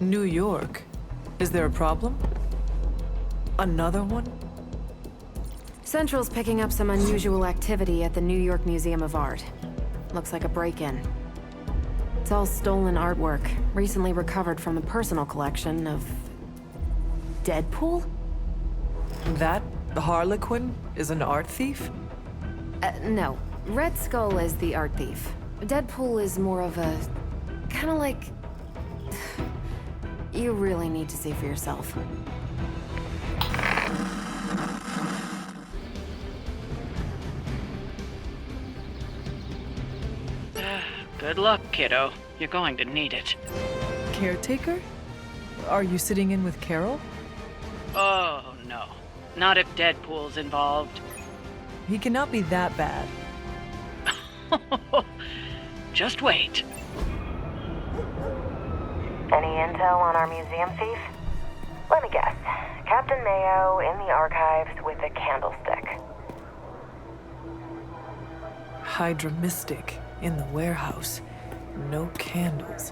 New York? Is there a problem? Another one? Central's picking up some unusual activity at the New York Museum of Art. Looks like a break-in. It's all stolen artwork, recently recovered from the personal collection of... Deadpool? That Harlequin is an art thief? No. Red Skull is the art thief. Deadpool is more of a... kinda like... You really need to see for yourself. Good luck, kiddo. You're going to need it. Caretaker? Are you sitting in with Carol? Oh, no. Not if Deadpool's involved. He cannot be that bad. Just wait. Any intel on our museum thief? Let me guess. Captain Mayo in the archives with a candlestick. Hydra Mystic in the warehouse. No candles.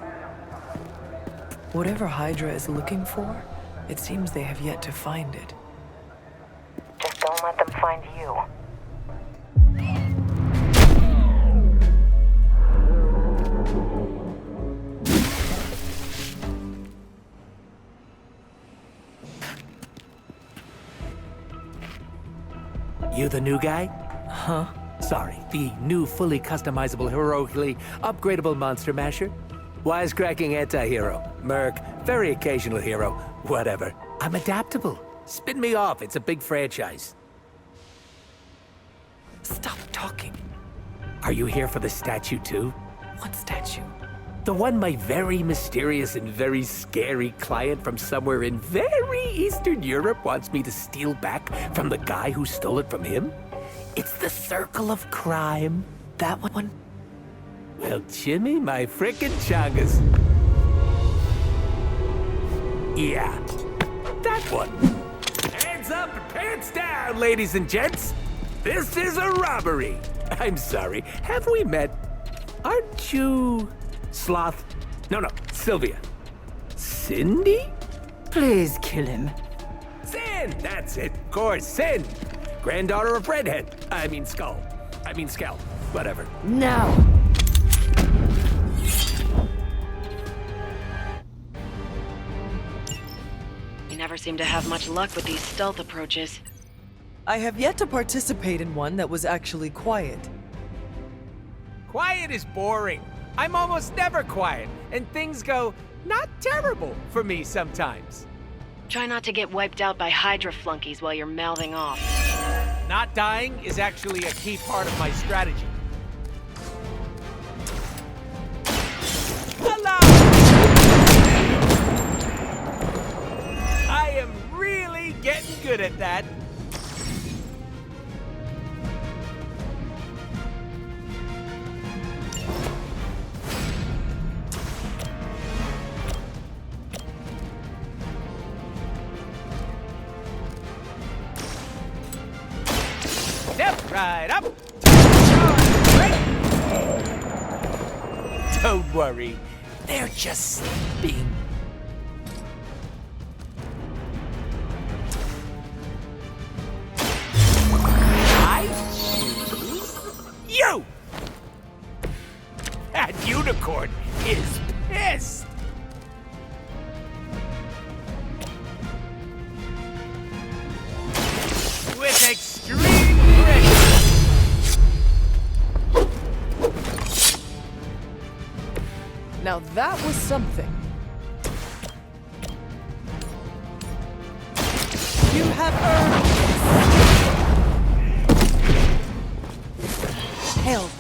Whatever Hydra is looking for, it seems they have yet to find it. Just don't let them find you. You the new guy? Huh? Sorry, the new fully customizable, heroically upgradable monster masher? Wisecracking anti-hero, merc, very occasional hero, whatever. I'm adaptable. Spin me off, it's a big franchise. Stop talking. Are you here for the statue too? What statue? The one my very mysterious and very scary client from somewhere in very Eastern Europe wants me to steal back from the guy who stole it from him? It's the Circle of Crime. That one? Well, Jimmy, my frickin' chungus. Yeah, that one. Hands up and pants down, ladies and gents. This is a robbery. I'm sorry, have we met? Aren't you... Sloth? No, Sylvia. Cindy? Please kill him. Sin, that's it, of course, Sin. Granddaughter of Redhead. I mean Skull. Whatever. No! You never seem to have much luck with these stealth approaches. I have yet to participate in one that was actually quiet. Quiet is boring. I'm almost never quiet, and things go not terrible for me sometimes. Try not to get wiped out by Hydra flunkies while you're mouthing off. Not dying is actually a key part of my strategy. Hello! I am really getting good at that. Step right up. Don't worry, they're just sleeping. I choose you. That unicorn is pissed. With extreme pressure. Now that was something. You have earned this. Hail that.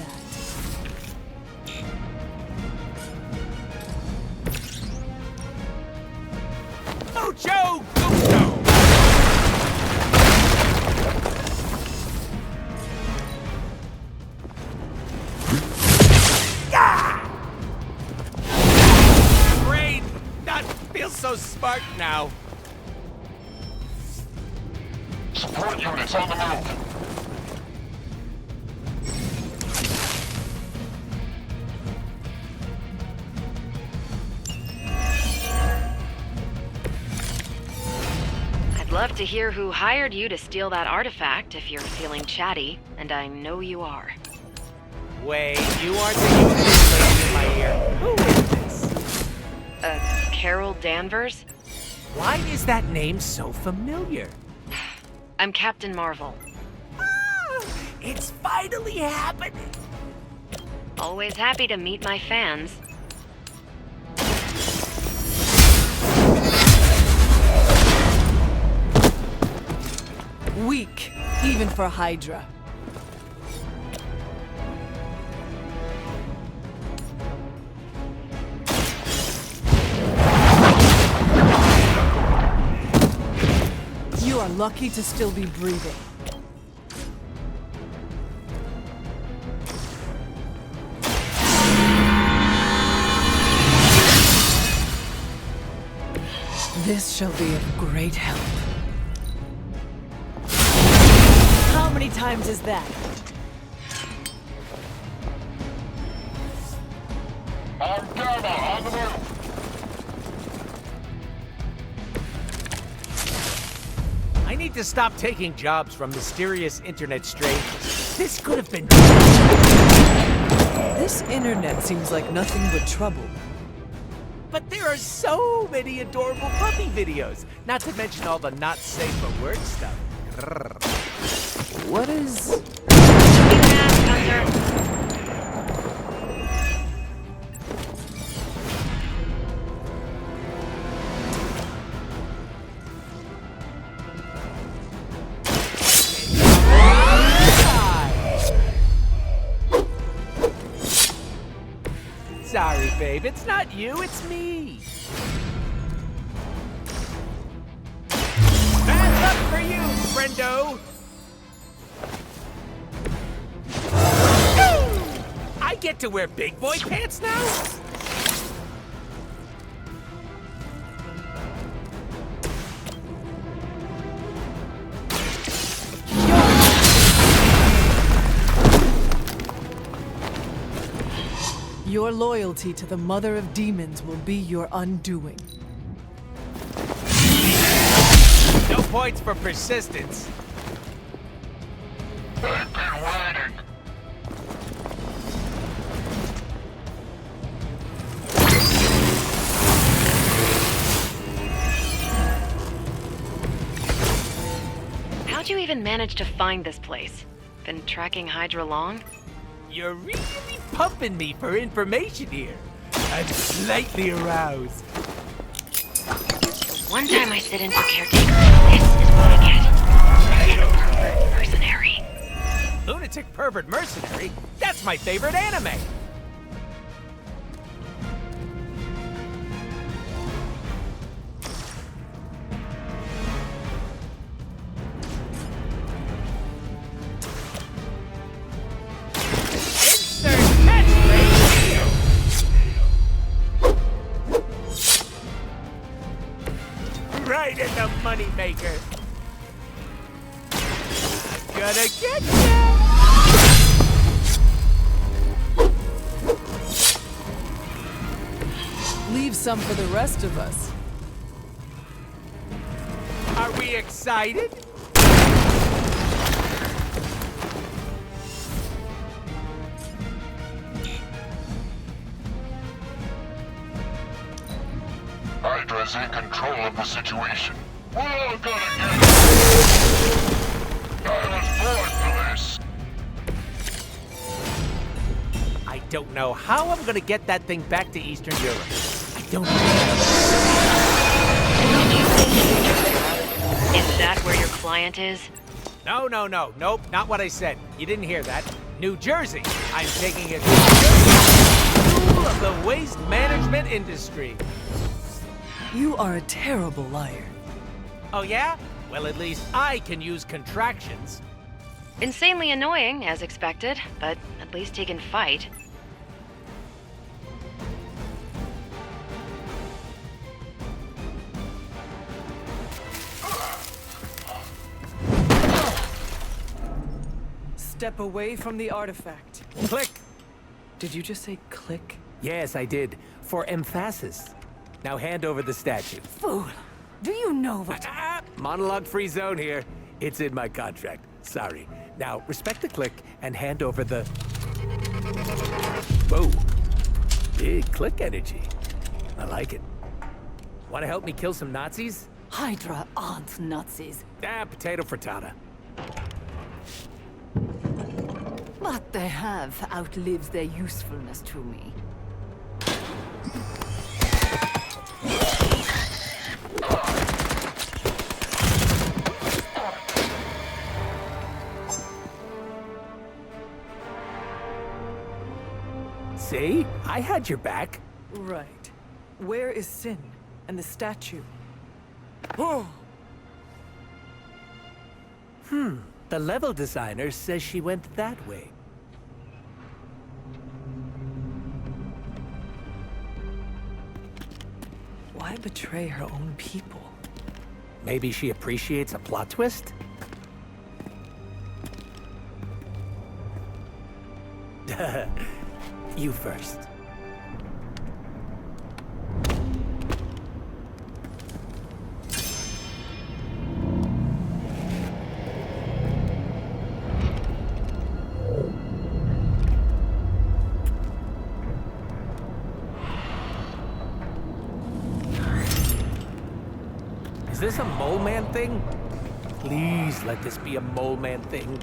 Mucho gusto. Brain not feel so smart now. Support units on the move. love to hear who hired you to steal that artifact if you're feeling chatty, and I know you are. Wait, you aren't the useless lady in my ear. Who is this? Carol Danvers? Why is that name so familiar? I'm Captain Marvel. Ah, it's finally happening. Always happy to meet my fans. Weak, even for Hydra. You are lucky to still be breathing. This shall be of great help. How many times is that? On Gamma, on the move. I need to stop taking jobs from mysterious internet strangers. This could have been... This internet seems like nothing but trouble. But there are so many adorable puppy videos, not to mention all the not safe for work stuff. Grrr. What is... Sorry, babe, it's not you, it's me. Hands up for you, friendo. I get to wear big boy pants now? Your loyalty to the Mother of Demons will be your undoing. No points for persistence. They've been waiting. How'd you even manage to find this place? Been tracking Hydra long? You're really pumping me for information here. I'm slightly aroused. One time I sit in for caretaker, this is what I get. Lunatic mercenary. Lunatic pervert mercenary? That's my favorite anime. Right in the moneymaker. I'm gonna get ya! Leave some for the rest of us. Are we excited? Hydra's in control of the situation. We're all gonna get it. I was born for this. I don't know how I'm gonna get that thing back to Eastern Europe. I don't know. Is that where your client is? No, nope, not what I said. You didn't hear that. New Jersey. I'm taking it to New Jersey. Rule of the waste management industry. You are a terrible liar. Oh yeah? Well, at least I can use contractions. Insanely annoying, as expected, but at least he can fight. Step away from the artifact. Click. Did you just say click? Yes, I did. For emphasis. Now hand over the statue. Fool! Do you know what... Monologue-free zone here. It's in my contract. Sorry. Now, respect the click and hand over the... Whoa. Big click energy. I like it. Want to help me kill some Nazis? Hydra aren't Nazis, Potato frittata. but they have outlived their usefulness to me. See? I had your back. Right. Where is Sin and the statue? The level designer says she went that way. Why betray her own people? Maybe she appreciates a plot twist? You first. Is this a mole man thing? Please let this be a mole man thing.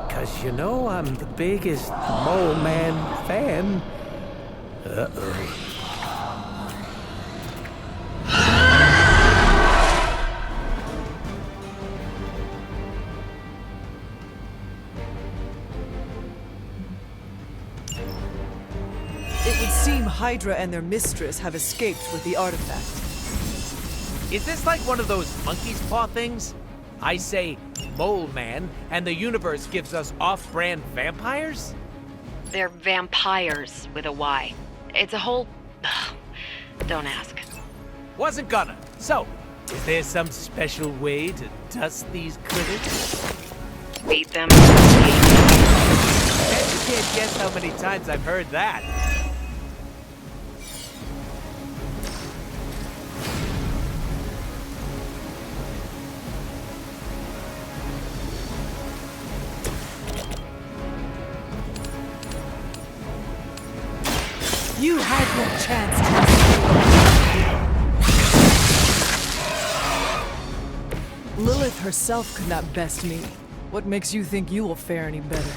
Cause you know I'm the biggest mole man fan. Uh-oh. It would seem Hydra and their mistress have escaped with the artifact. Is this like one of those monkey's paw things? I say mole man, and the universe gives us off-brand vampires? They're vampires with a Y. It's a whole... Don't ask. Wasn't gonna. So, is there some special way to dust these critters? Beat them. Bet you can't guess how many times I've heard that. You had your chance to... Lilith herself could not best me. What makes you think you will fare any better?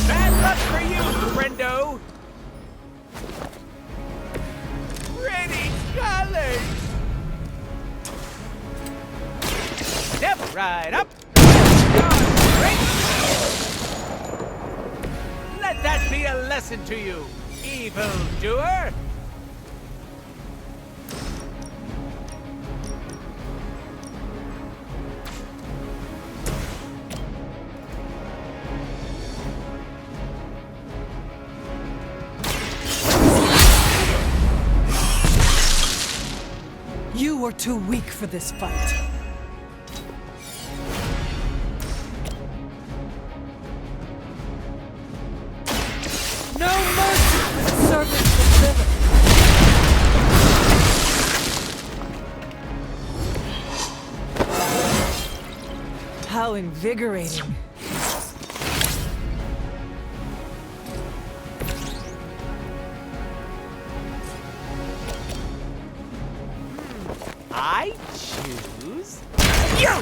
Bad luck for you, friendo! Pretty colors! Step right up! Great! Let that be a lesson to you, evildoer! You were too weak for this fight. No mercy for the servants of Lilith. How invigorating. I choose you!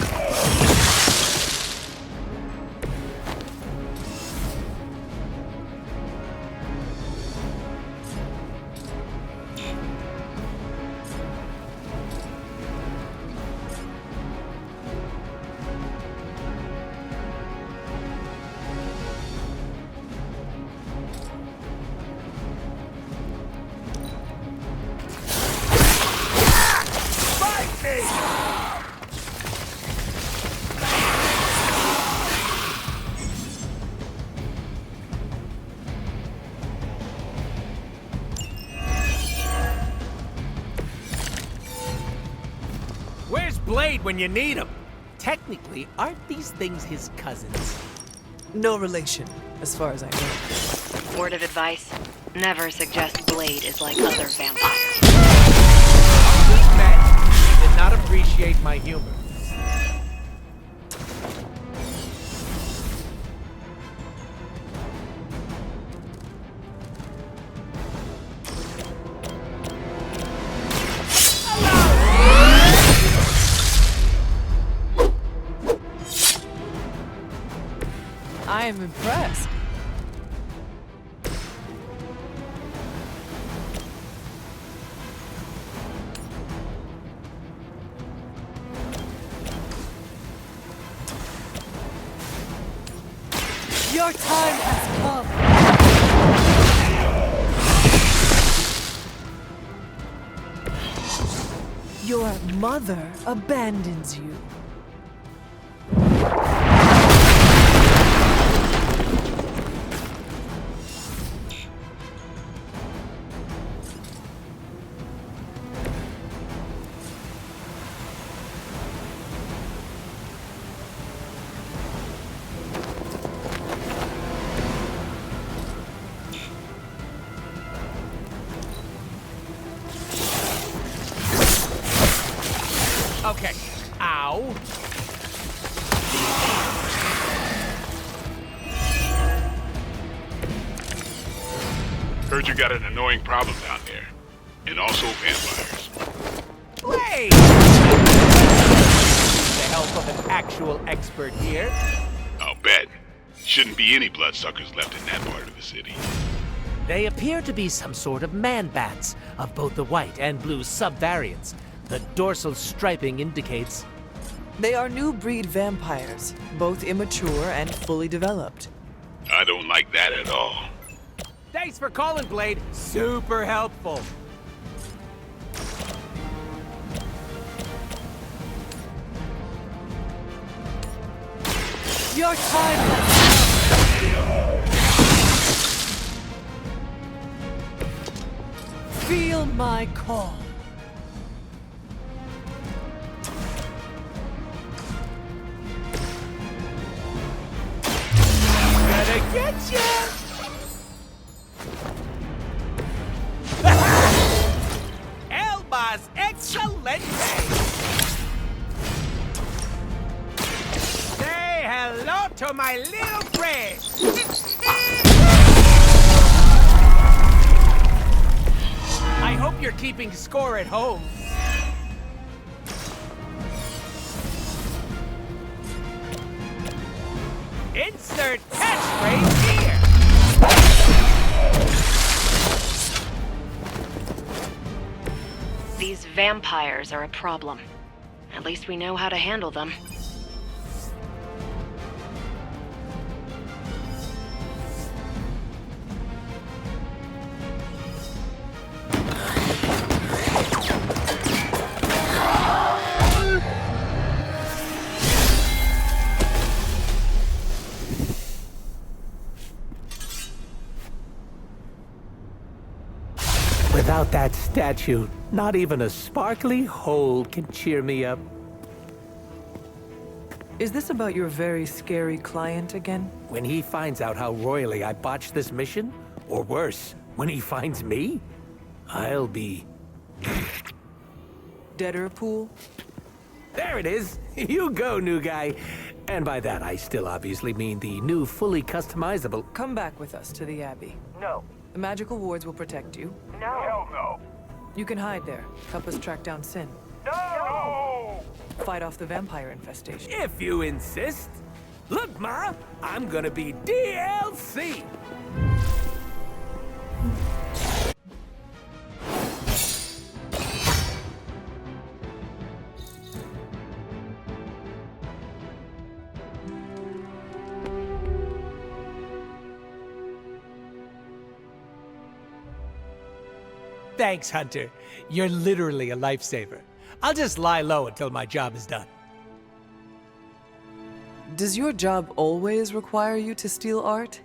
Where's Blade when you need him? Technically, aren't these things his cousins? No relation, as far as I know. Word of advice. Never suggest Blade is like other vampires. Man, you did not appreciate my humor. I am impressed. Your time has come. Your mother abandons you. Okay. Ow. Heard you got an annoying problem down there. And also vampires. Wait! The help of an actual expert here. I'll bet. Shouldn't be any bloodsuckers left in that part of the city. They appear to be some sort of man-bats of both the white and blue subvariants. The dorsal striping indicates... They are new breed vampires, both immature and fully developed. I don't like that at all. Thanks for calling, Blade. Super helpful. Your time has come. Feel my call. Gonna get ya! Elmas excelente! Say hello to my little friend! I hope you're keeping score at home. Insert catchphrase here! These vampires are a problem. At least we know how to handle them. Without that statue, not even a sparkly hole can cheer me up. Is this about your very scary client again? When he finds out how royally I botched this mission, or worse, when he finds me, I'll be... Deadpool? There it is! You go, new guy! And by that, I still obviously mean the new fully customizable... Come back with us to the Abbey. No. The magical wards will protect you. No. Hell no. You can hide there. Help us track down Sin. No! Fight off the vampire infestation. If you insist. Look, Ma, I'm gonna be DLC! Thanks, Hunter. You're literally a lifesaver. I'll just lie low until my job is done. Does your job always require you to steal art?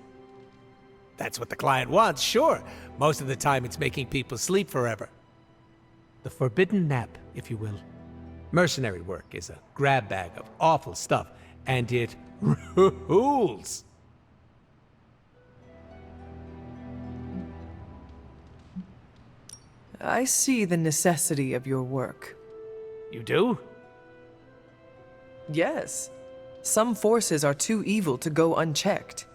That's what the client wants, sure. Most of the time it's making people sleep forever. The forbidden nap, if you will. Mercenary work is a grab bag of awful stuff, and it rules. I see the necessity of your work. You do? Yes. Some forces are too evil to go unchecked.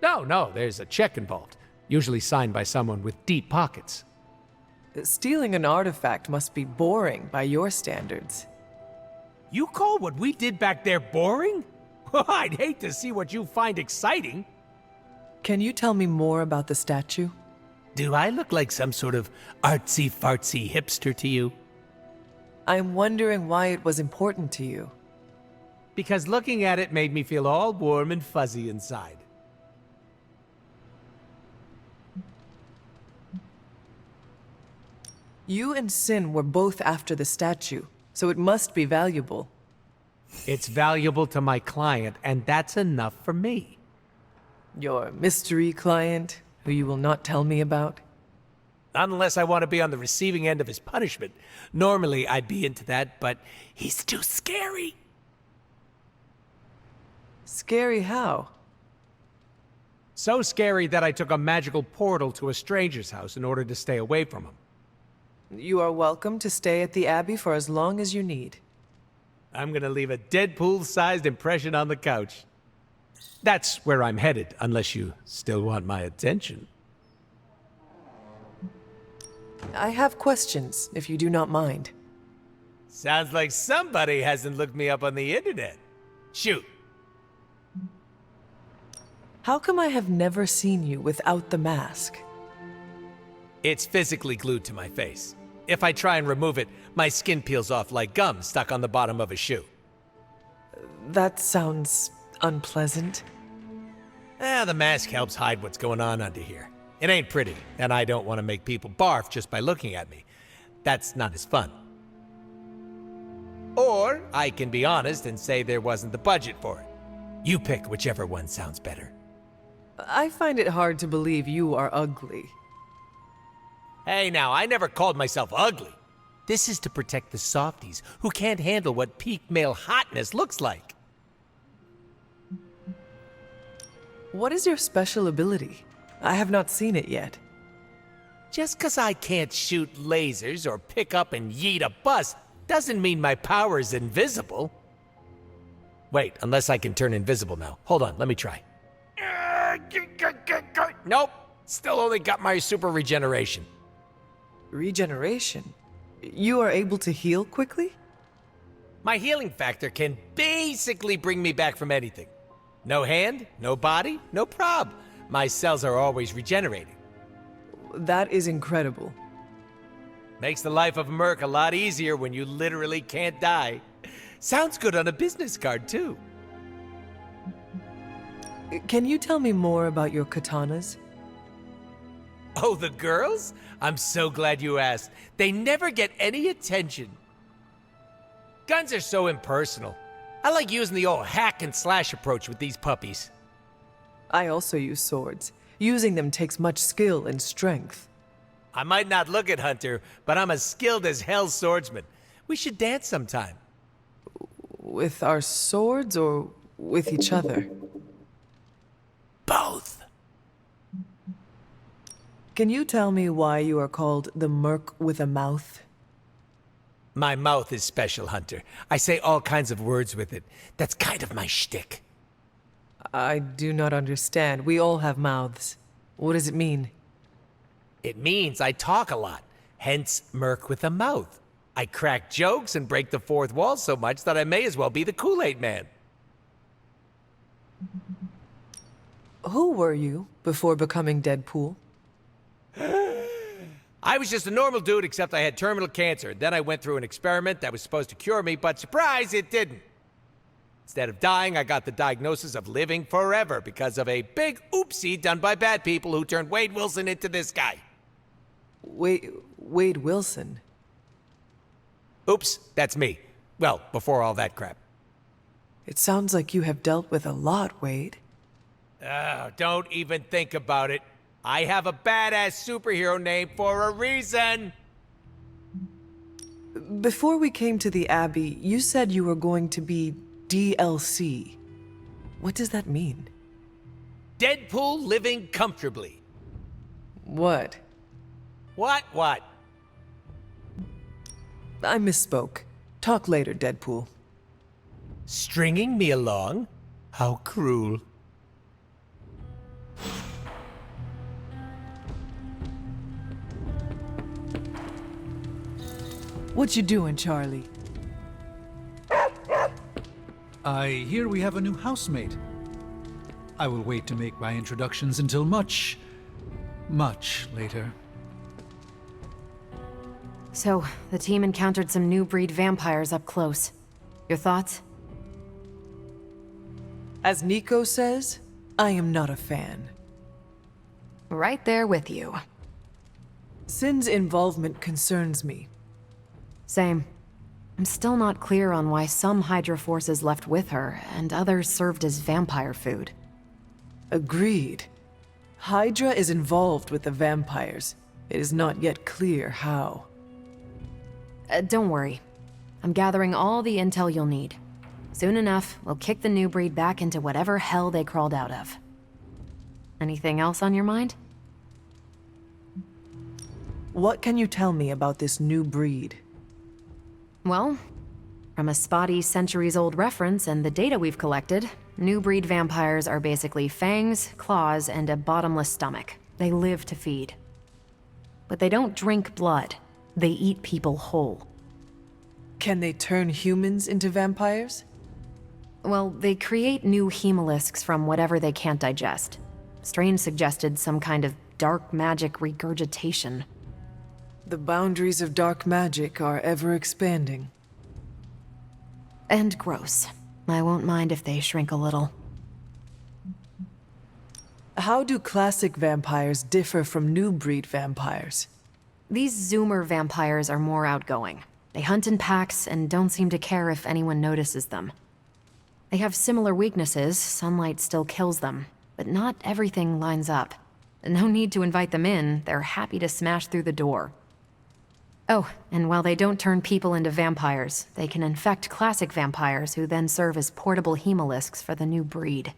No, there's a check involved. Usually signed by someone with deep pockets. Stealing an artifact must be boring by your standards. You call what we did back there boring? I'd hate to see what you find exciting. Can you tell me more about the statue? Do I look like some sort of artsy-fartsy hipster to you? I'm wondering why it was important to you. Because looking at it made me feel all warm and fuzzy inside. You and Sin were both after the statue, so it must be valuable. It's valuable to my client, and that's enough for me. Your mystery client, who you will not tell me about? Unless I want to be on the receiving end of his punishment. Normally, I'd be into that, but he's too scary. Scary how? So scary that I took a magical portal to a stranger's house in order to stay away from him. You are welcome to stay at the Abbey for as long as you need. I'm gonna leave a Deadpool-sized impression on the couch. That's where I'm headed, unless you still want my attention. I have questions, if you do not mind. Sounds like somebody hasn't looked me up on the internet. Shoot. How come I have never seen you without the mask? It's physically glued to my face. If I try and remove it, my skin peels off like gum stuck on the bottom of a shoe. That sounds unpleasant. The mask helps hide what's going on under here. It ain't pretty, and I don't want to make people barf just by looking at me. That's not as fun. Or I can be honest and say there wasn't the budget for it. You pick whichever one sounds better. I find it hard to believe you are ugly. Hey now, I never called myself ugly. This is to protect the softies who can't handle what peak male hotness looks like. What is your special ability? I have not seen it yet. Just 'cause I can't shoot lasers or pick up and yeet a bus doesn't mean my power is invisible. Wait, unless I can turn invisible now. Hold on, let me try. Nope, still only got my super regeneration. Regeneration? You are able to heal quickly? My healing factor can basically bring me back from anything. No hand, no body, no prob. My cells are always regenerating. That is incredible. Makes the life of a merc a lot easier when you literally can't die. Sounds good on a business card, too. Can you tell me more about your katanas? Oh, the girls? I'm so glad you asked. They never get any attention. Guns are so impersonal. I like using the old hack and slash approach with these puppies. I also use swords. Using them takes much skill and strength. I might not look it, Hunter, but I'm as skilled as hell swordsman. We should dance sometime. With our swords or with each other? Both. Can you tell me why you are called the Merc with a Mouth? My mouth is special, Hunter. I say all kinds of words with it. That's kind of my shtick. I do not understand. We all have mouths. What does it mean? It means I talk a lot, hence Merc with a mouth. I crack jokes and break the fourth wall so much that I may as well be the Kool-Aid Man. Who were you before becoming Deadpool? I was just a normal dude, except I had terminal cancer. Then I went through an experiment that was supposed to cure me, but surprise, it didn't. Instead of dying, I got the diagnosis of living forever because of a big oopsie done by bad people who turned Wade Wilson into this guy. Wade Wilson? Oops, that's me. Well, before all that crap. It sounds like you have dealt with a lot, Wade. Don't even think about it. I have a badass superhero name for a reason. Before we came to the Abbey, you said you were going to be DLC. What does that mean? Deadpool living comfortably. What? What? I misspoke. Talk later, Deadpool. Stringing me along? How cruel. What you doing, Charlie? I hear we have a new housemate. I will wait to make my introductions until much later. So, the team encountered some new breed vampires up close. Your thoughts? As Nico says, I am not a fan. Right there with you. Sin's involvement concerns me. Same. I'm still not clear on why some Hydra forces left with her, and others served as vampire food. Agreed. Hydra is involved with the vampires. It is not yet clear how. Don't worry. I'm gathering all the intel you'll need. Soon enough, we'll kick the new breed back into whatever hell they crawled out of. Anything else on your mind? What can you tell me about this new breed? Well, from a spotty centuries-old reference and the data we've collected, new breed vampires are basically fangs, claws, and a bottomless stomach. They live to feed. But they don't drink blood. They eat people whole. Can they turn humans into vampires? Well, they create new hemolisks from whatever they can't digest. Strange suggested some kind of dark magic regurgitation. The boundaries of dark magic are ever expanding. And gross. I won't mind if they shrink a little. How do classic vampires differ from new breed vampires? These Zoomer vampires are more outgoing. They hunt in packs and don't seem to care if anyone notices them. They have similar weaknesses, sunlight still kills them, but not everything lines up. No need to invite them in, they're happy to smash through the door. Oh, and while they don't turn people into vampires, they can infect classic vampires who then serve as portable hemolisks for the new breed.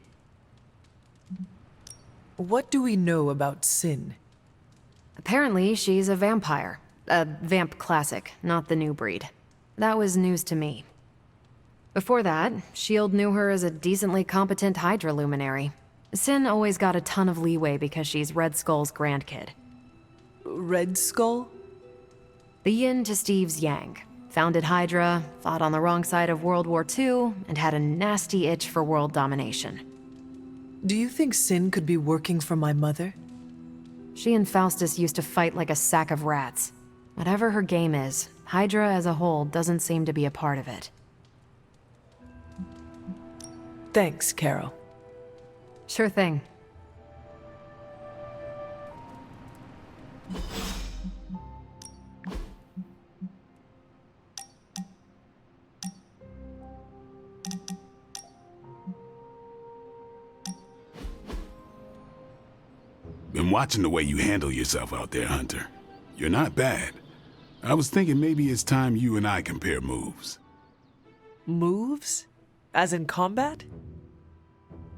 What do we know about Sin? Apparently, she's a vampire. A vamp classic, not the new breed. That was news to me. Before that, S.H.I.E.L.D. knew her as a decently competent Hydra luminary. Sin always got a ton of leeway because she's Red Skull's grandkid. Red Skull? The yin to Steve's yang. Founded Hydra, fought on the wrong side of World War II, and had a nasty itch for world domination. Do you think Sin could be working for my mother? She and Faustus used to fight like a sack of rats. Whatever her game is, Hydra as a whole doesn't seem to be a part of it. Thanks, Carol. Sure thing. Been watching the way you handle yourself out there, Hunter. You're not bad. I was thinking maybe it's time you and I compare moves. Moves? As in combat?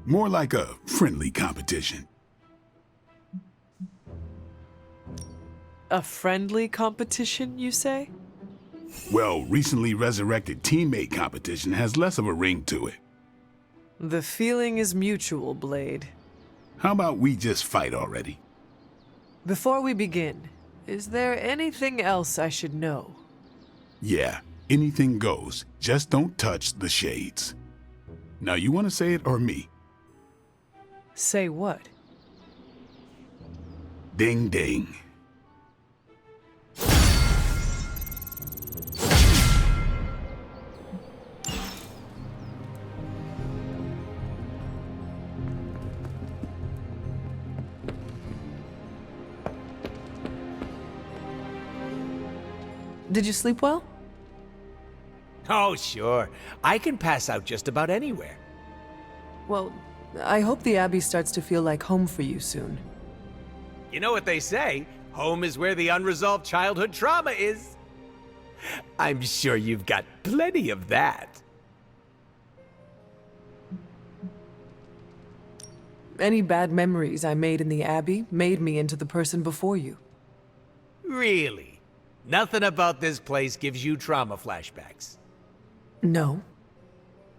More like a friendly competition. A friendly competition, you say? Well, recently resurrected teammate competition has less of a ring to it. The feeling is mutual, Blade. How about we just fight already? Before we begin, is there anything else I should know? Yeah, anything goes. Just don't touch the shades. Now, you want to say it or me? Say what? Ding ding. Did you sleep well? Oh, sure. I can pass out just about anywhere. Well, I hope the Abbey starts to feel like home for you soon. You know what they say? Home is where the unresolved childhood trauma is. I'm sure you've got plenty of that. Any bad memories I made in the Abbey made me into the person before you. Really? Nothing about this place gives you trauma flashbacks? No.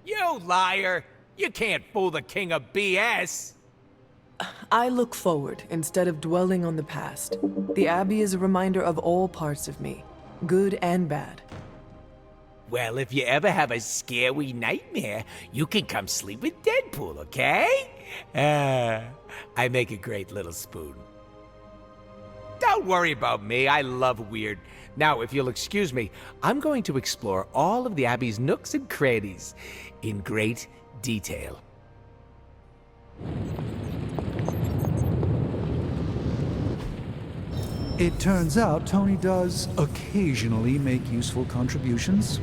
You liar! You can't fool the king of BS! I look forward instead of dwelling on the past. The Abbey is a reminder of all parts of me, good and bad. Well, if you ever have a scary nightmare, you can come sleep with Deadpool, okay? I make a great little spoon. Don't worry about me, I love weird. Now, if you'll excuse me, I'm going to explore all of the Abbey's nooks and crannies in great detail. It turns out Tony does occasionally make useful contributions.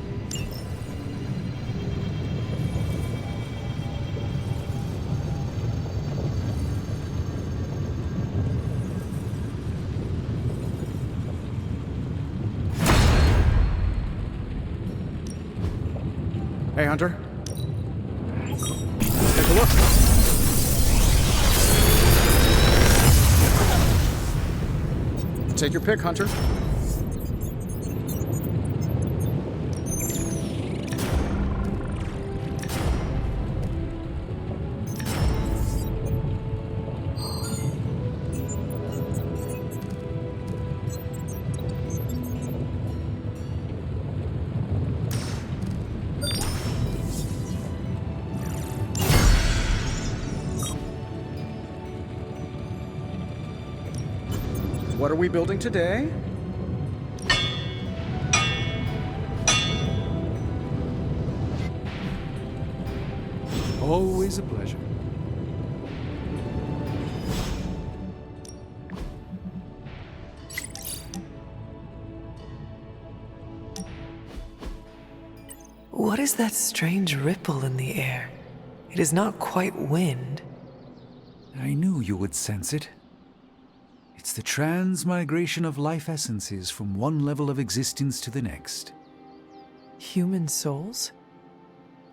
Hey, Hunter. Take a look. Take your pick, Hunter. What are we building today? Always a pleasure. What is that strange ripple in the air? It is not quite wind. I knew you would sense it. It's the transmigration of life essences from one level of existence to the next. Human souls?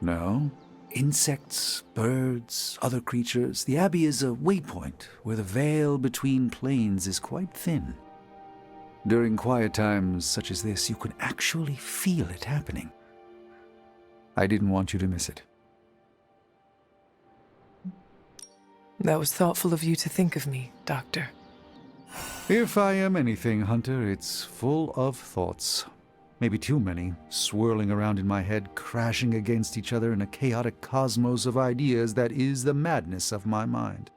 No. Insects, birds, other creatures. The Abbey is a waypoint where the veil between planes is quite thin. During quiet times such as this, you can actually feel it happening. I didn't want you to miss it. That was thoughtful of you to think of me, Doctor. If I am anything, Hunter, it's full of thoughts. Maybe too many, swirling around in my head, crashing against each other in a chaotic cosmos of ideas that is the madness of my mind.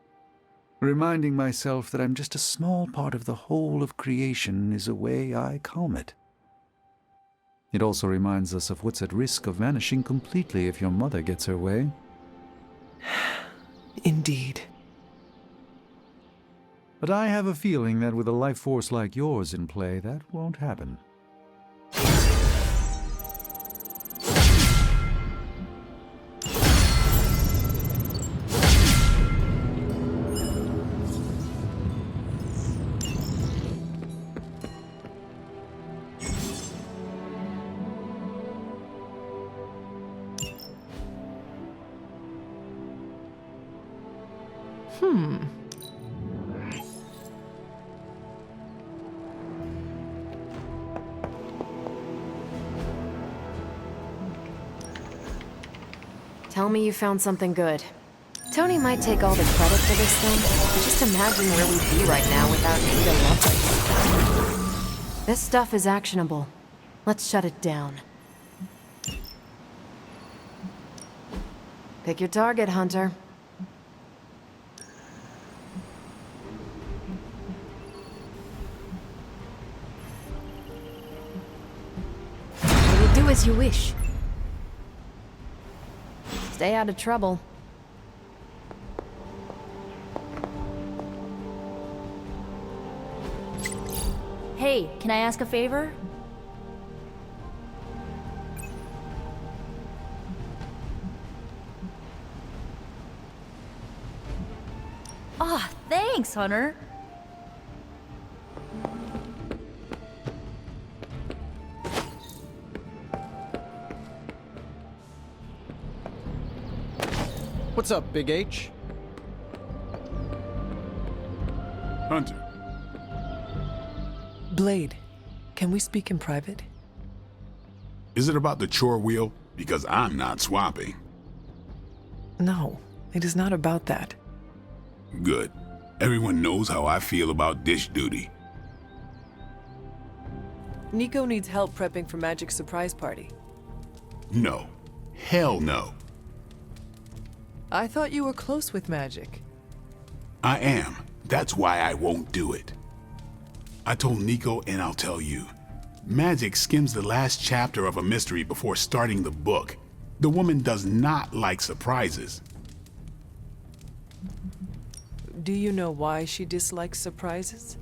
Reminding myself that I'm just a small part of the whole of creation is a way I calm it. It also reminds us of what's at risk of vanishing completely if your mother gets her way. Indeed. But I have a feeling that with a life force like yours in play, that won't happen. Tell me you found something good. Tony might take all the credit for this thing, but just imagine where we'd be right now without Ada Lovelace. This stuff is actionable. Let's shut it down. Pick your target, Hunter. I will do as you wish. Stay out of trouble. Hey, can I ask a favor? Ah, thanks, Hunter. What's up, Big H? Hunter. Blade, can we speak in private? Is it about the chore wheel? Because I'm not swapping. No, it is not about that. Good. Everyone knows how I feel about dish duty. Nico needs help prepping for Magic's surprise party. No. Hell no. I thought you were close with Magic. I am. That's why I won't do it. I told Nico, and I'll tell you. Magic skims the last chapter of a mystery before starting the book. The woman does not like surprises. Do you know why she dislikes surprises?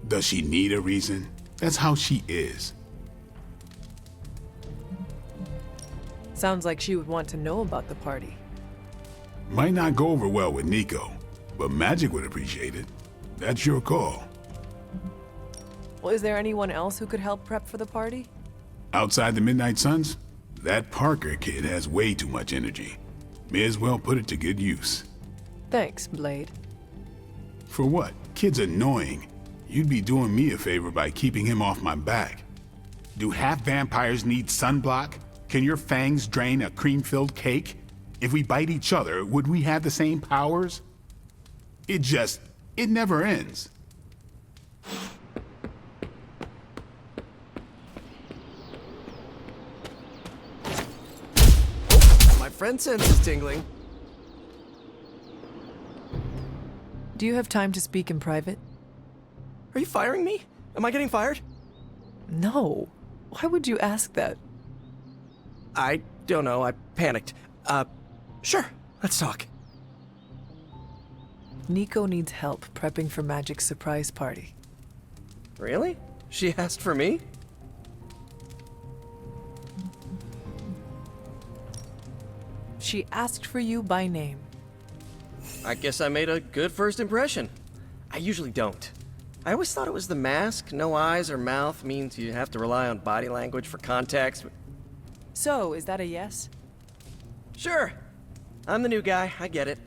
Does she need a reason? That's how she is. Sounds like she would want to know about the party. Might not go over well with Nico, but Magic would appreciate it. That's your call. Well, is there anyone else who could help prep for the party? Outside the Midnight Suns, that Parker kid has way too much energy. May as well put it to good use. Thanks, Blade. For what? Kid's annoying. You'd be doing me a favor by keeping him off my back. Do half vampires need sunblock? Can your fangs drain a cream-filled cake? If we bite each other, would we have the same powers? It never ends. My friend sense is tingling. Do you have time to speak in private? Are you firing me? Am I getting fired? No. Why would you ask that? I don't know. I panicked. Sure. Let's talk. Nico needs help prepping for Magic's surprise party. Really? She asked for me? She asked for you by name. I guess I made a good first impression. I usually don't. I always thought it was the mask. No eyes or mouth means you have to rely on body language for context. So, is that a yes? Sure. I'm the new guy. I get it.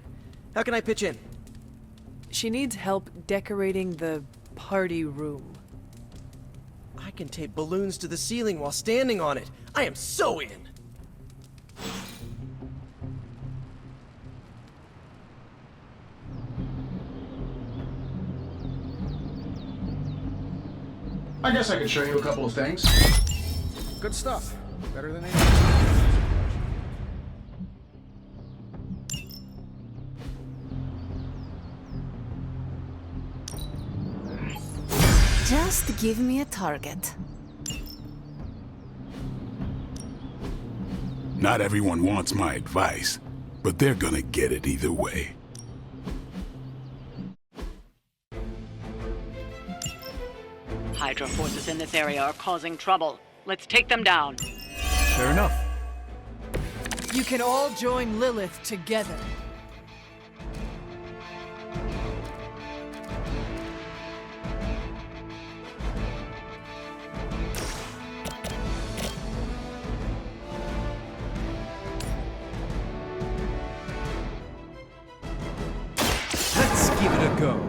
How can I pitch in? She needs help decorating the party room. I can tape balloons to the ceiling while standing on it. I am so in. I guess I can show you a couple of things. Good stuff. Better than anything. Just give me a target. Not everyone wants my advice, but they're gonna get it either way. Hydra forces in this area are causing trouble. Let's take them down. Fair enough. You can all join Lilith together. Let's give it a go.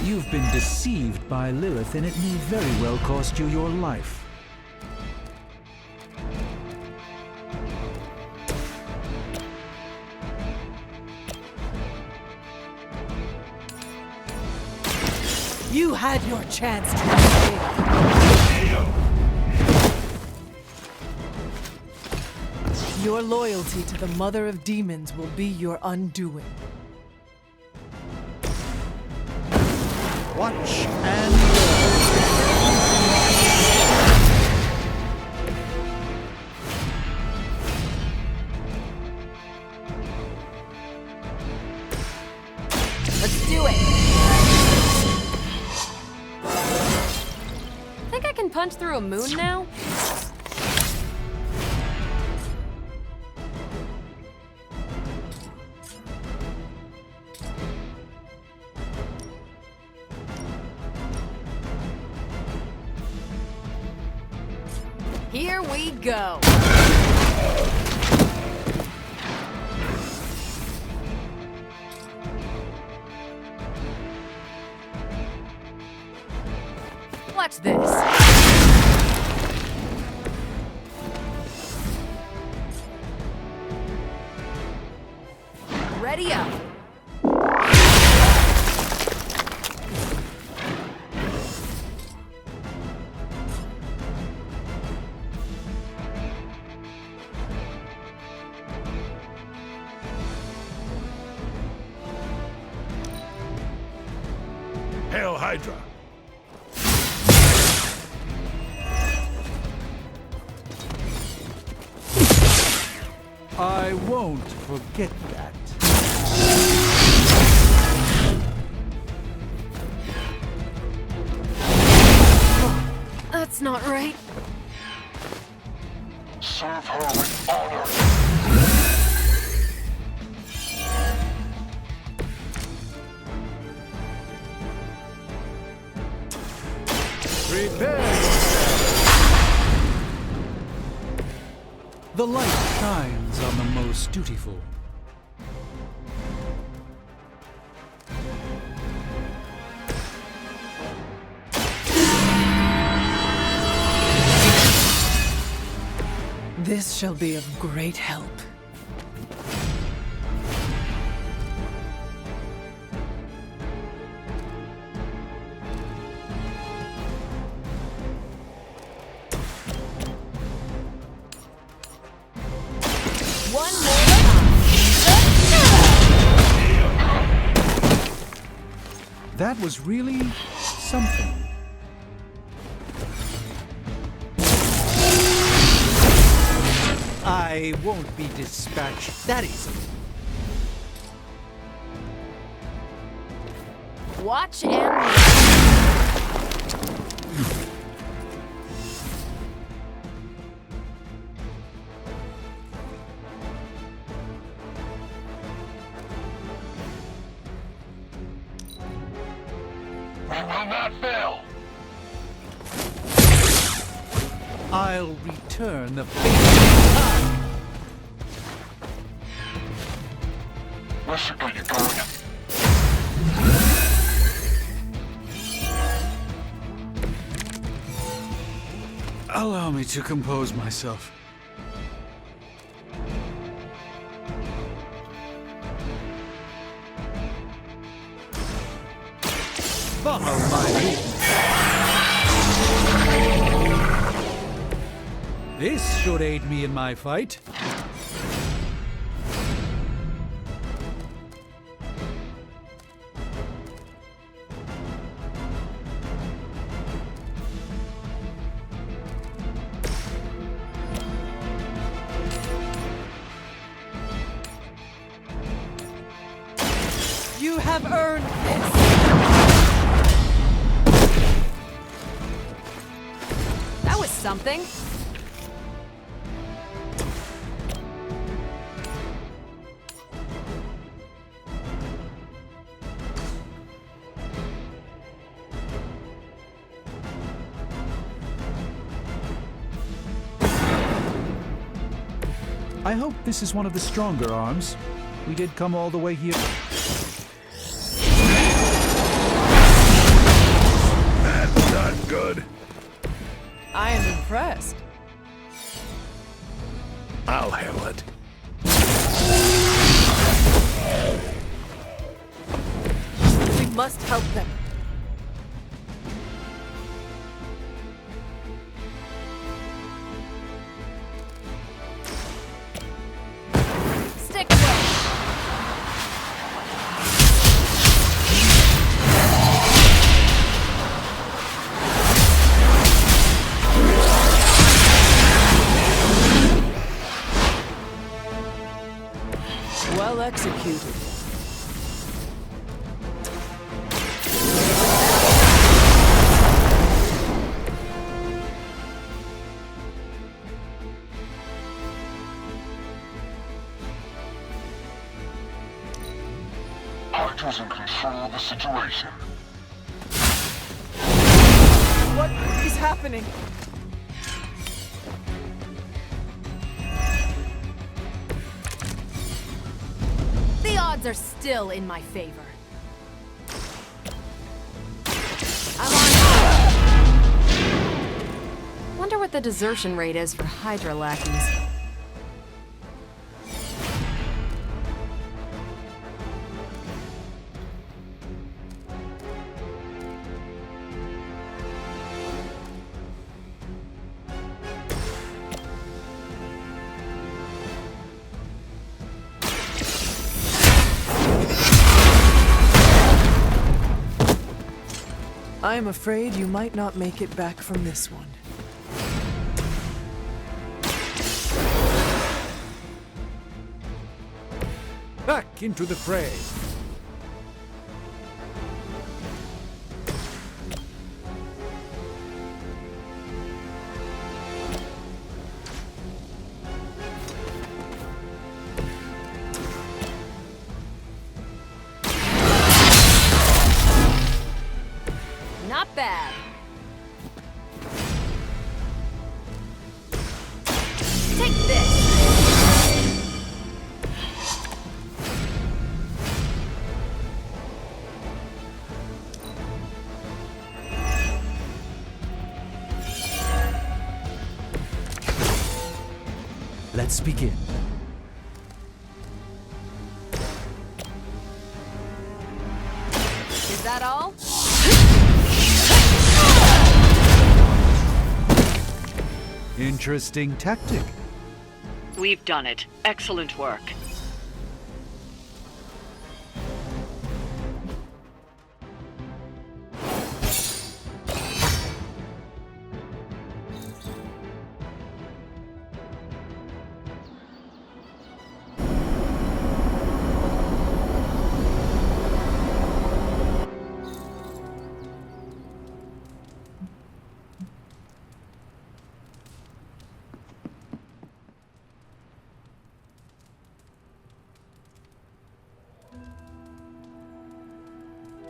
You've been deceived by Lilith, and it may very well cost you your life. You had your chance to escape. Your loyalty to the Mother of Demons will be your undoing. Watch and learn. Let's do it! Think I can punch through a moon now? Here we go! Watch this. Ready up. Hail Hydra! I won't forget that. That's not right. Serve her with honor. Prepare yourself. The light shines on the most dutiful. This shall be of great help. One more. That was really something. I won't be dispatched that easily. Watch and We will not fail. I'll return the favor. Where are you going? Allow me to compose myself. Follow my lead. This should aid me in my fight. You have earned this. that was something. I hope this is one of the stronger arms. We did come all the way here. That's not good. I am impressed. I'll handle it. We must help them. Stick with it. Well executed. Hydra's in control of the situation. What is happening? The odds are still in my favor. I'm on. Wonder what the desertion rate is for Hydra lackeys. I'm afraid you might not make it back from this one. Back into the fray. Not bad. Take this! Let's begin. Is that all? Interesting tactic. We've done it. Excellent work.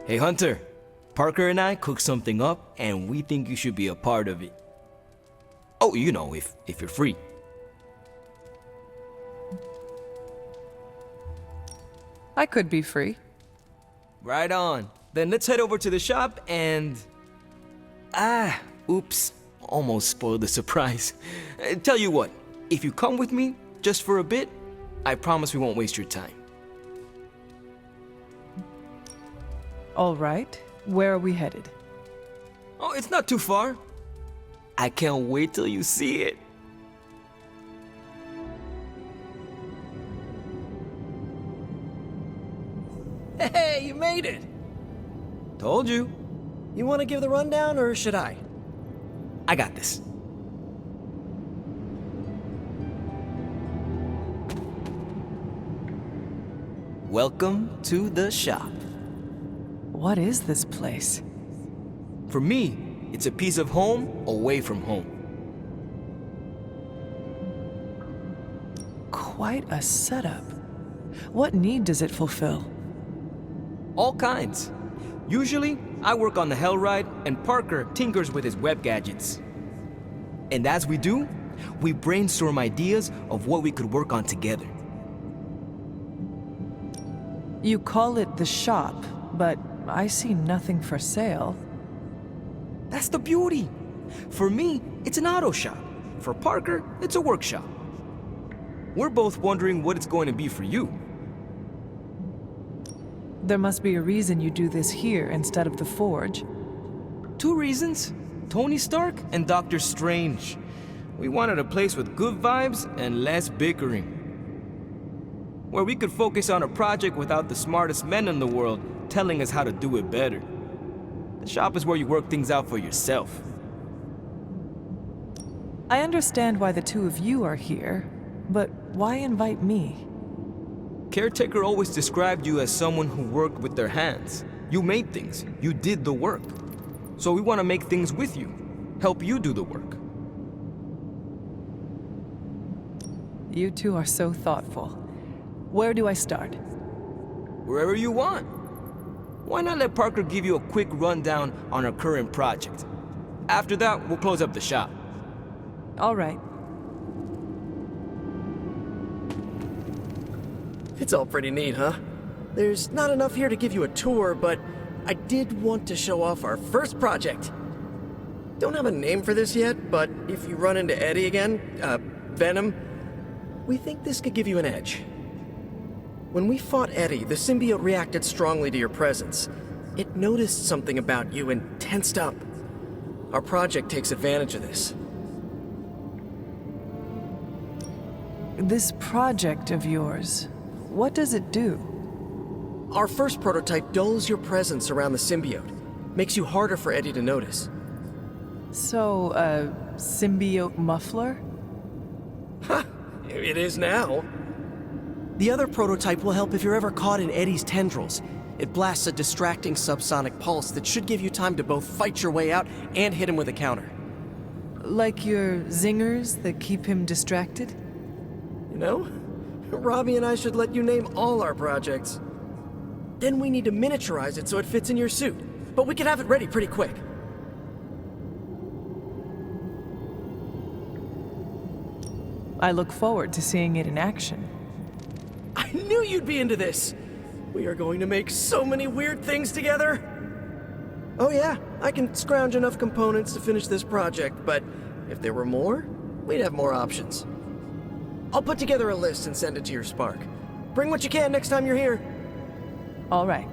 Hey Hunter, Parker and I cooked something up and we think you should be a part of it. Oh, you know, if you're free. I could be free. Right on. Then let's head over to the shop and... oops. Almost spoiled the surprise. Tell you what, if you come with me, just for a bit, I promise we won't waste your time. All right. Where are we headed? Oh, it's not too far. I can't wait till you see it. Hey, you made it! Told you. You want to give the rundown, or should I? I got this. Welcome to the shop. What is this place? For me, it's a piece of home away from home. Quite a setup. What need does it fulfill? All kinds. Usually, I work on the Hell Ride, and Parker tinkers with his web gadgets. And as we do, we brainstorm ideas of what we could work on together. You call it the shop, but I see nothing for sale. That's the beauty. For me, it's an auto shop. For Parker, it's a workshop. We're both wondering what it's going to be for you. There must be a reason you do this here instead of the Forge. 2 reasons. Tony Stark and Doctor Strange. We wanted a place with good vibes and less bickering. Where we could focus on a project without the smartest men in the world telling us how to do it better. The shop is where you work things out for yourself. I understand why the two of you are here, but why invite me? Caretaker always described you as someone who worked with their hands. You made things. You did the work. So we want to make things with you. Help you do the work. You two are so thoughtful. Where do I start? Wherever you want. Why not let Parker give you a quick rundown on our current project? After that, we'll close up the shop. All right. It's all pretty neat, huh? There's not enough here to give you a tour, but I did want to show off our first project. don't have a name for this yet, but if you run into Eddie again, Venom, we think this could give you an edge. When we fought Eddie, the symbiote reacted strongly to your presence. It noticed something about you and tensed up. Our project takes advantage of this. This project of yours, what does it do? Our first prototype dulls your presence around the symbiote. Makes you harder for Eddie to notice. So, a symbiote muffler? Ha! It is now. The other prototype will help if you're ever caught in Eddie's tendrils. It blasts a distracting subsonic pulse that should give you time to both fight your way out and hit him with a counter. Like your zingers that keep him distracted? You know, Robbie and I should let you name all our projects. Then we need to miniaturize it so it fits in your suit. But we can have it ready pretty quick. I look forward to seeing it in action. I knew you'd be into this! We are going to make so many weird things together! Oh yeah, I can scrounge enough components to finish this project, but if there were more, we'd have more options. I'll put together a list and send it to your Spark. Bring what you can next time you're here. All right.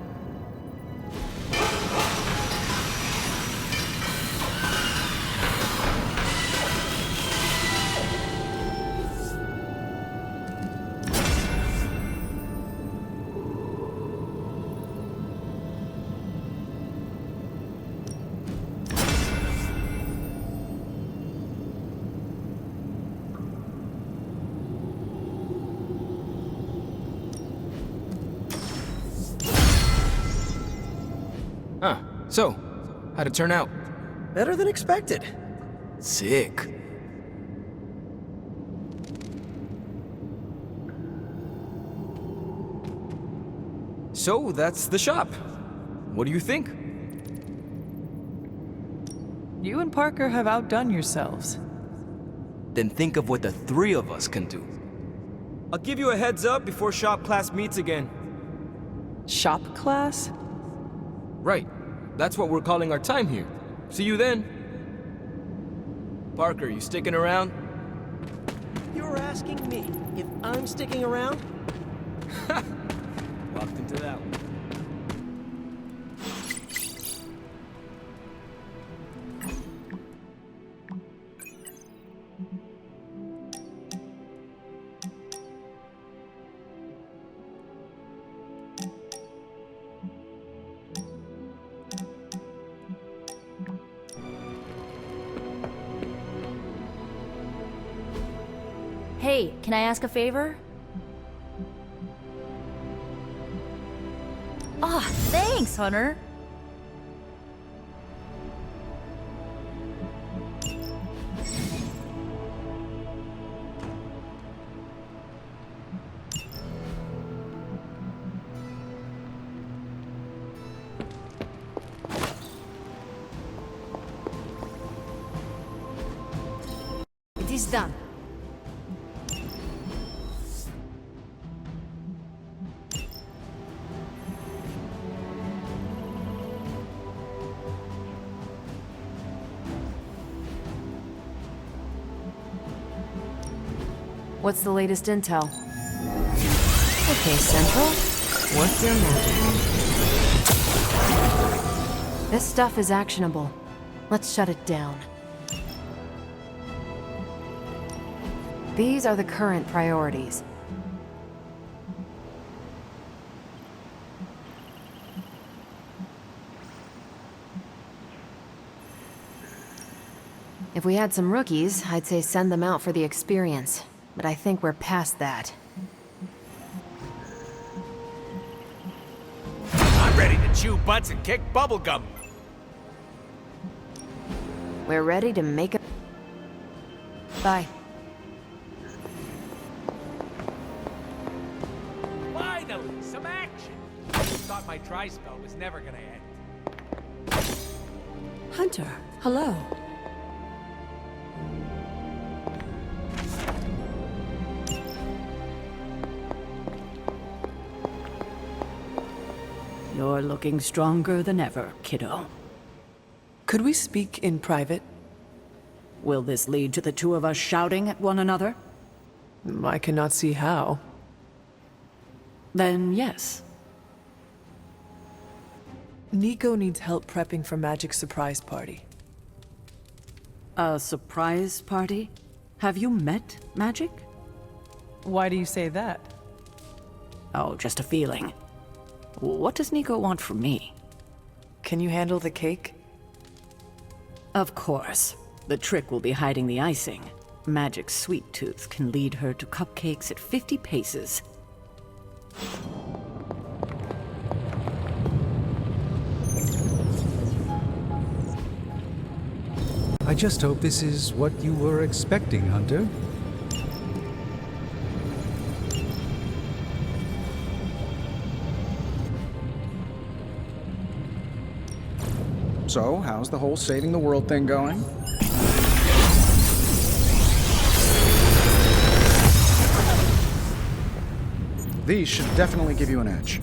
Huh. So, how'd it turn out? Better than expected. Sick. So, that's the shop. What do you think? You and Parker have outdone yourselves. Then think of what the three of us can do. I'll give you a heads up before shop class meets again. Shop class? Right. That's what we're calling our time here. See you then. Parker, you sticking around? You're asking me if I'm sticking around? Walked into that one. Hey, can I ask a favor? Aw, thanks, Hunter. It is done. What's the latest intel? Okay, Central, work your magic. This stuff is actionable. Let's shut it down. These are the current priorities. If we had some rookies, I'd say send them out for the experience. But I think we're past that. I'm ready to chew butts and kick bubblegum. We're ready to make a... Bye. Finally, some action. I thought my dry spell was never gonna end. Hunter, hello. You're looking stronger than ever, kiddo. Could we speak in private? Will this lead to the two of us shouting at one another? I cannot see how. Then yes. Nico needs help prepping for Magic's surprise party. A surprise party? Have you met Magic? Why do you say that? Oh, just a feeling. What does Nico want from me? Can you handle the cake? Of course. The trick will be hiding the icing. Magic's sweet tooth can lead her to cupcakes at 50 paces. I just hope this is what you were expecting, Hunter. So, how's the whole saving the world thing going? These should definitely give you an edge.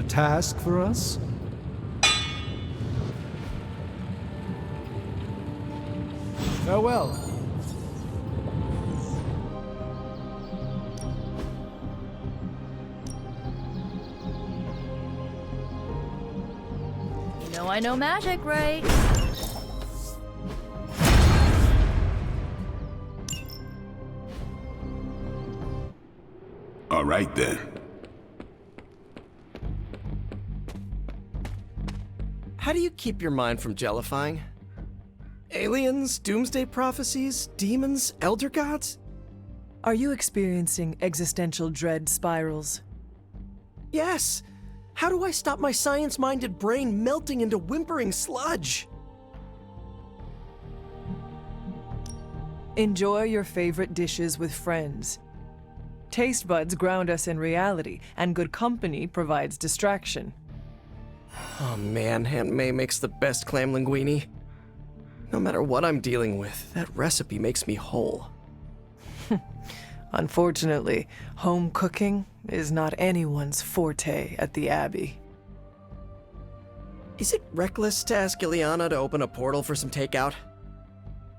Task for us? Farewell. You know I know magic, right? All right then. How do you keep your mind from jellifying? Aliens, doomsday prophecies, demons, elder gods? Are you experiencing existential dread spirals? Yes! How do I stop my science-minded brain melting into whimpering sludge? Enjoy your favorite dishes with friends. Taste buds ground us in reality, and good company provides distraction. Oh man, Aunt May makes the best clam linguine. No matter what I'm dealing with, that recipe makes me whole. Unfortunately, home cooking is not anyone's forte at the Abbey. Is it reckless to ask Ileana to open a portal for some takeout?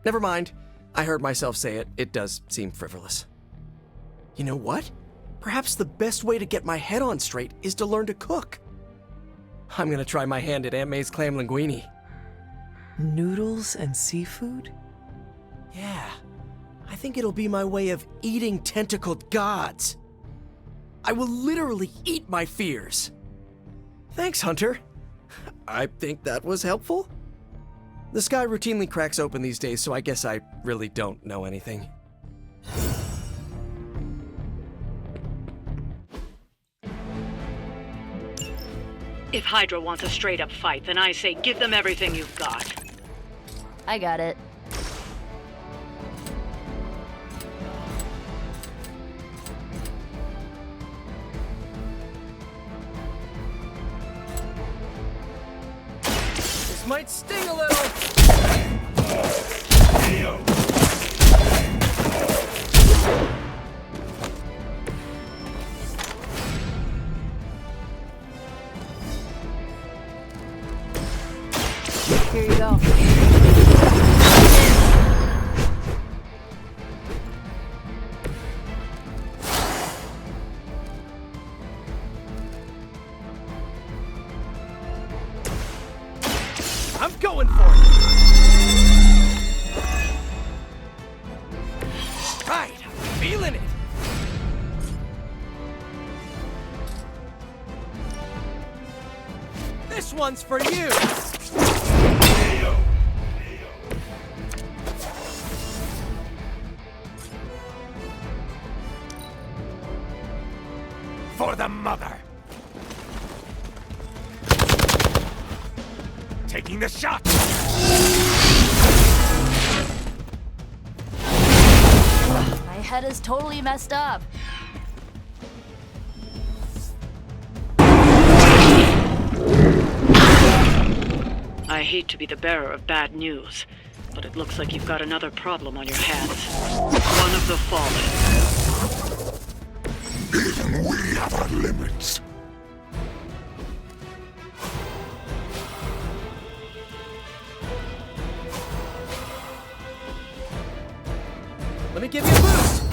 Never mind. I heard myself say it. It does seem frivolous. You know what? Perhaps the best way to get my head on straight is to learn to cook. I'm gonna try my hand at Aunt May's clam linguine. Noodles and seafood? Yeah. I think it'll be my way of eating tentacled gods. I will literally eat my fears. Thanks, Hunter. I think that was helpful. The sky routinely cracks open these days, so I guess I really don't know anything. If Hydra wants a straight-up fight, then I say give them everything you've got. I got it. This might sting a little. Here you go. I'm going for it. Right, I'm feeling it. This one's for you. For the mother! Taking the shot! head is totally messed up. I hate to be the bearer of bad news, but it looks like you've got another problem on your hands. One of the fallen. Even we have our limits. Let me give you a boost!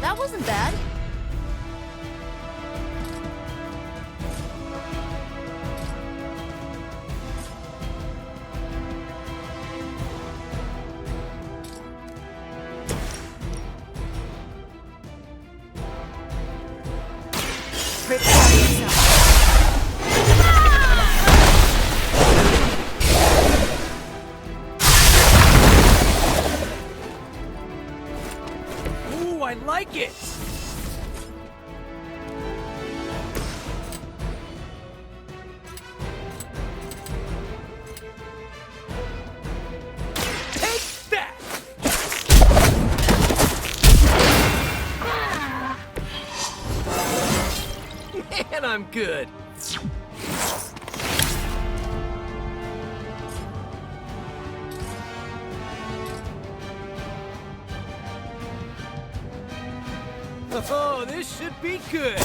That wasn't bad. Prepare yourself. Ooh, I like it! Take that! Man, I'm good. Oh, this should be good.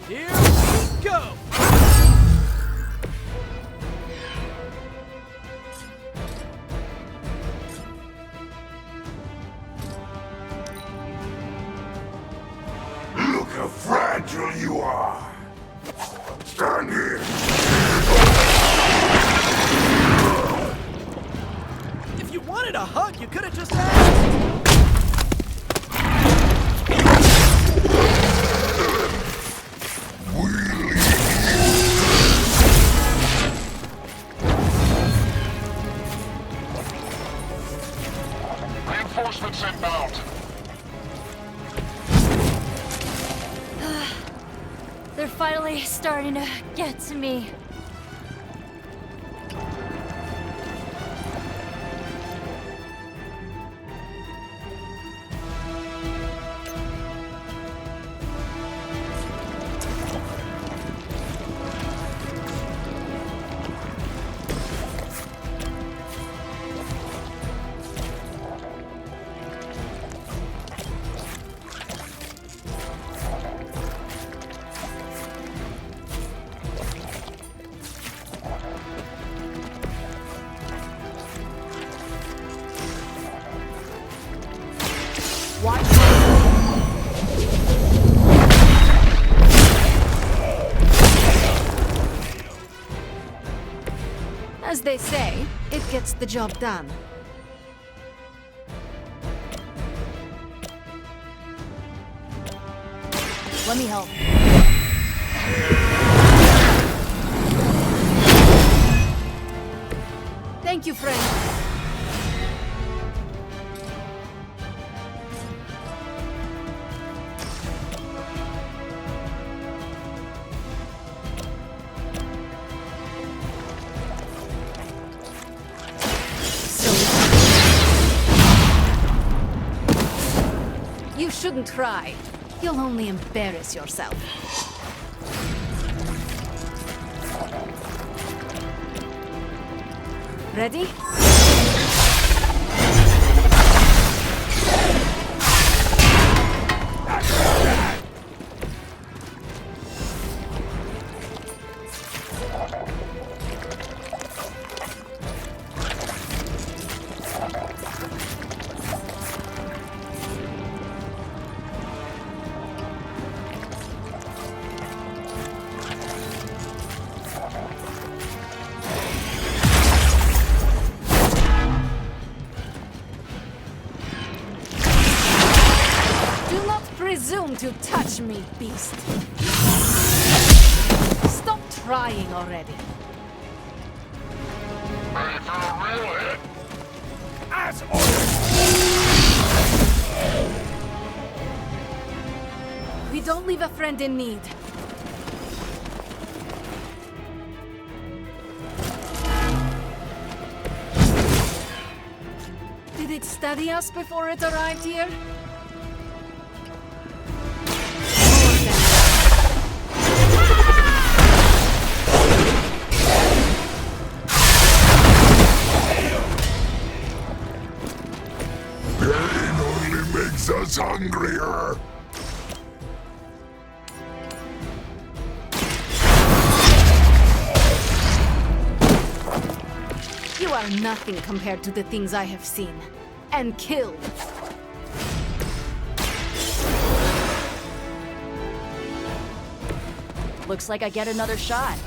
Here we go! Look how fragile you are. Stand here. If you wanted a hug, you could have just asked. Reinforcements inbound. They're finally starting to get to me. As they say, it gets the job done. Let me help. Thank you, friend. You shouldn't try. You'll only embarrass yourself. Ready? Presume to touch me, beast. Stop trying already. Ready for a real hit? As ordered! We don't leave a friend in need. Did it study us before it arrived here? Us hungrier. You are nothing compared to the things I have seen and killed. Looks like I get another shot.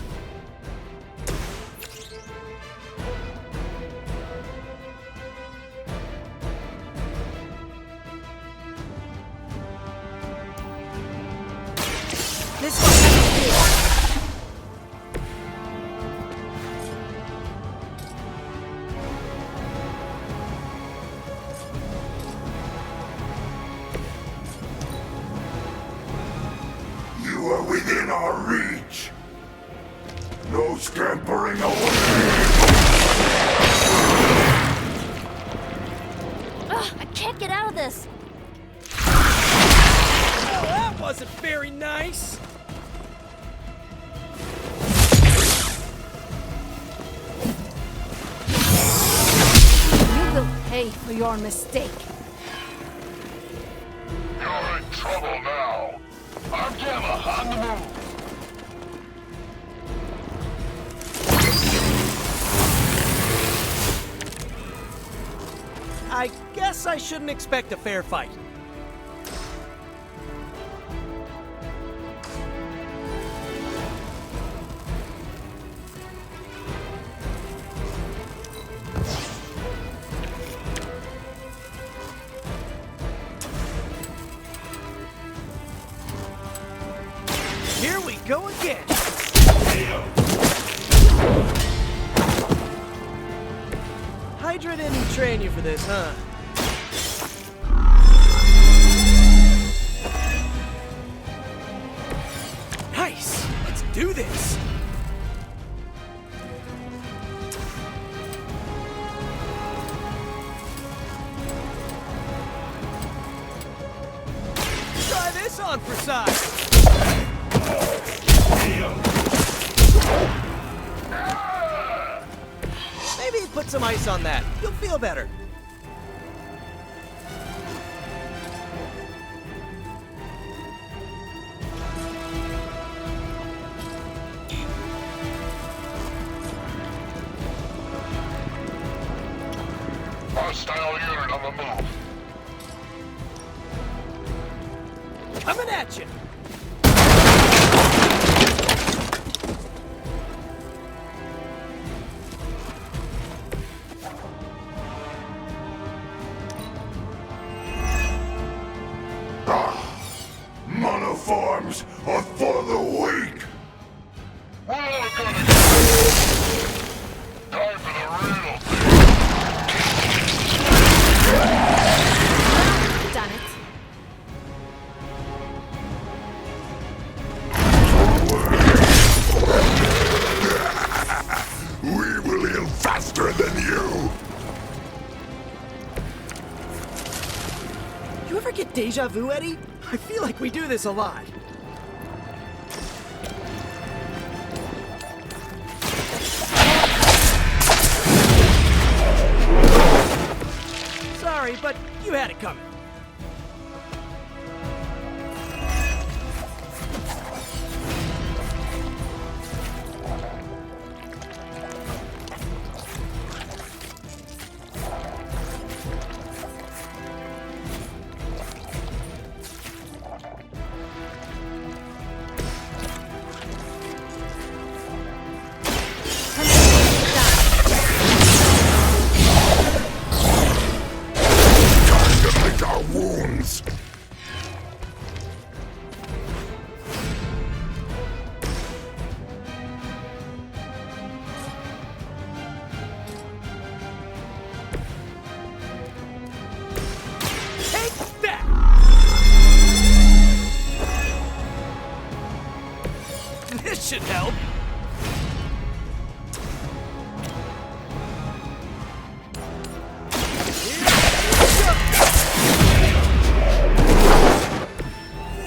This one You are within our reach. No scampering away. Ugh, I can't get out of this. Oh, that wasn't very nice. You will pay for your mistake. You're in trouble now. I'm Gamma, on the move. I guess I shouldn't expect a fair fight. Here we go again. Hydra didn't train you for this, huh? Nice! Let's do this! Try this on for size! Maybe put some ice on that. You'll feel better. Hostile unit on the move. Coming at you! Monoforms are for the weak. We're all gonna get time for the real thing. You ever get deja vu, Eddie? I feel like we do this a lot. Sorry, but you had it coming. This should help.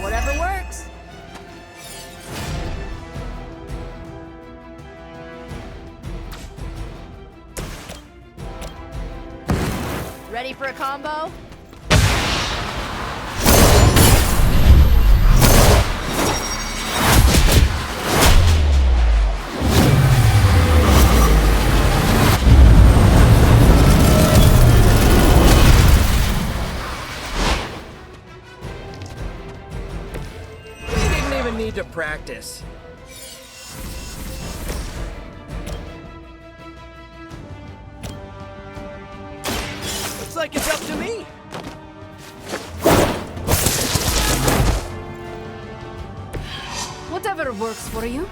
Whatever works. Ready for a combo? Need to practice. Looks like it's up to me. Whatever works for you.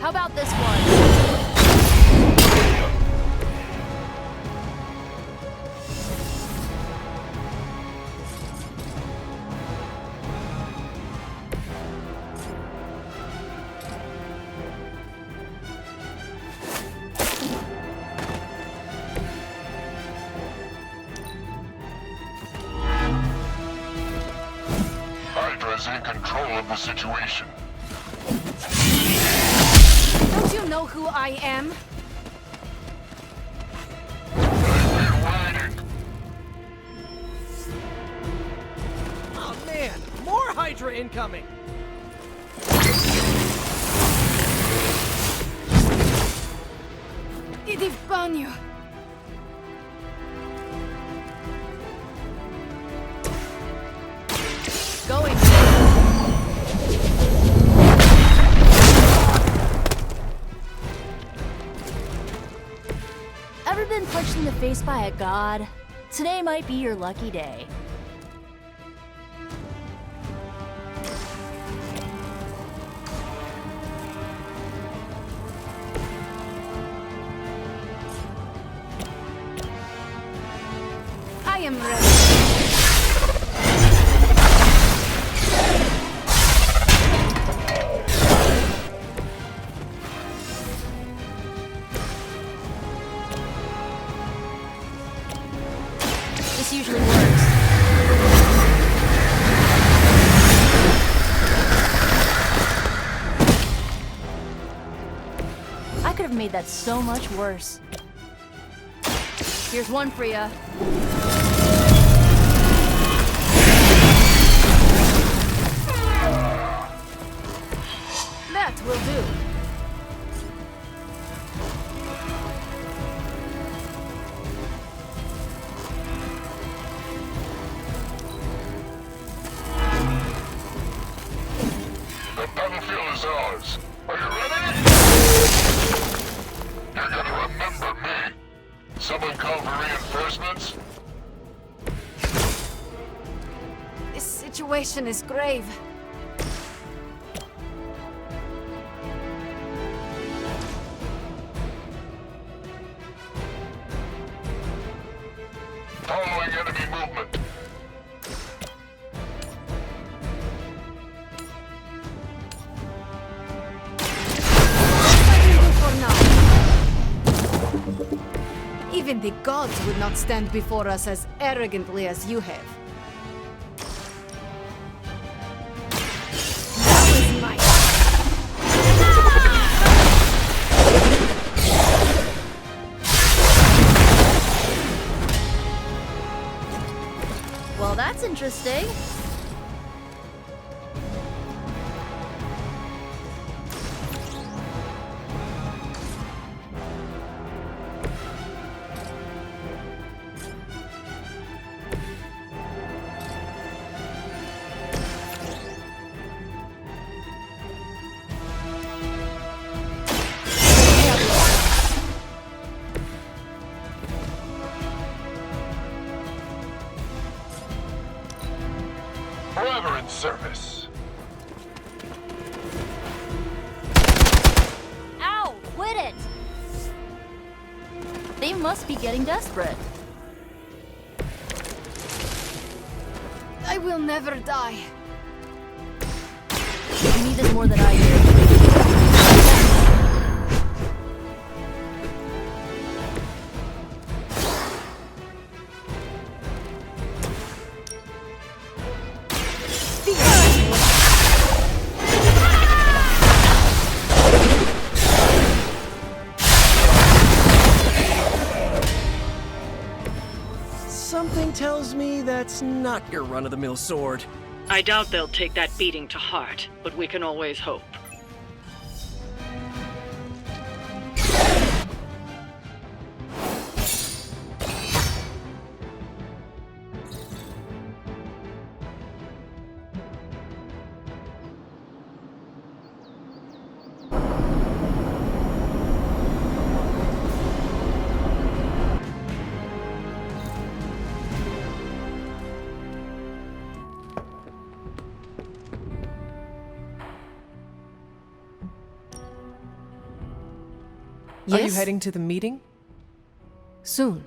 How about this one? Hydra is in control of the situation. Don't you know who I am? Oh man, more Hydra incoming. Idę w baniu. Going. Ever been punched in the face by a god? Today might be your lucky day. I am ready. This usually works. I could have made that so much worse. Here's one for ya. That will do. The battlefield is ours. Are you ready? You're gonna remember me. Someone call for reinforcements? This situation is grave. Following enemy movement. Even the gods would not stand before us as arrogantly as you have. That was my... Well, that's interesting. Forever in service. Ow! Quit it! They must be getting desperate. I will never die. You need this more than I do. Something tells me that's not your run-of-the-mill sword. I doubt they'll take that beating to heart, but we can always hope. Are you heading to the meeting? Soon.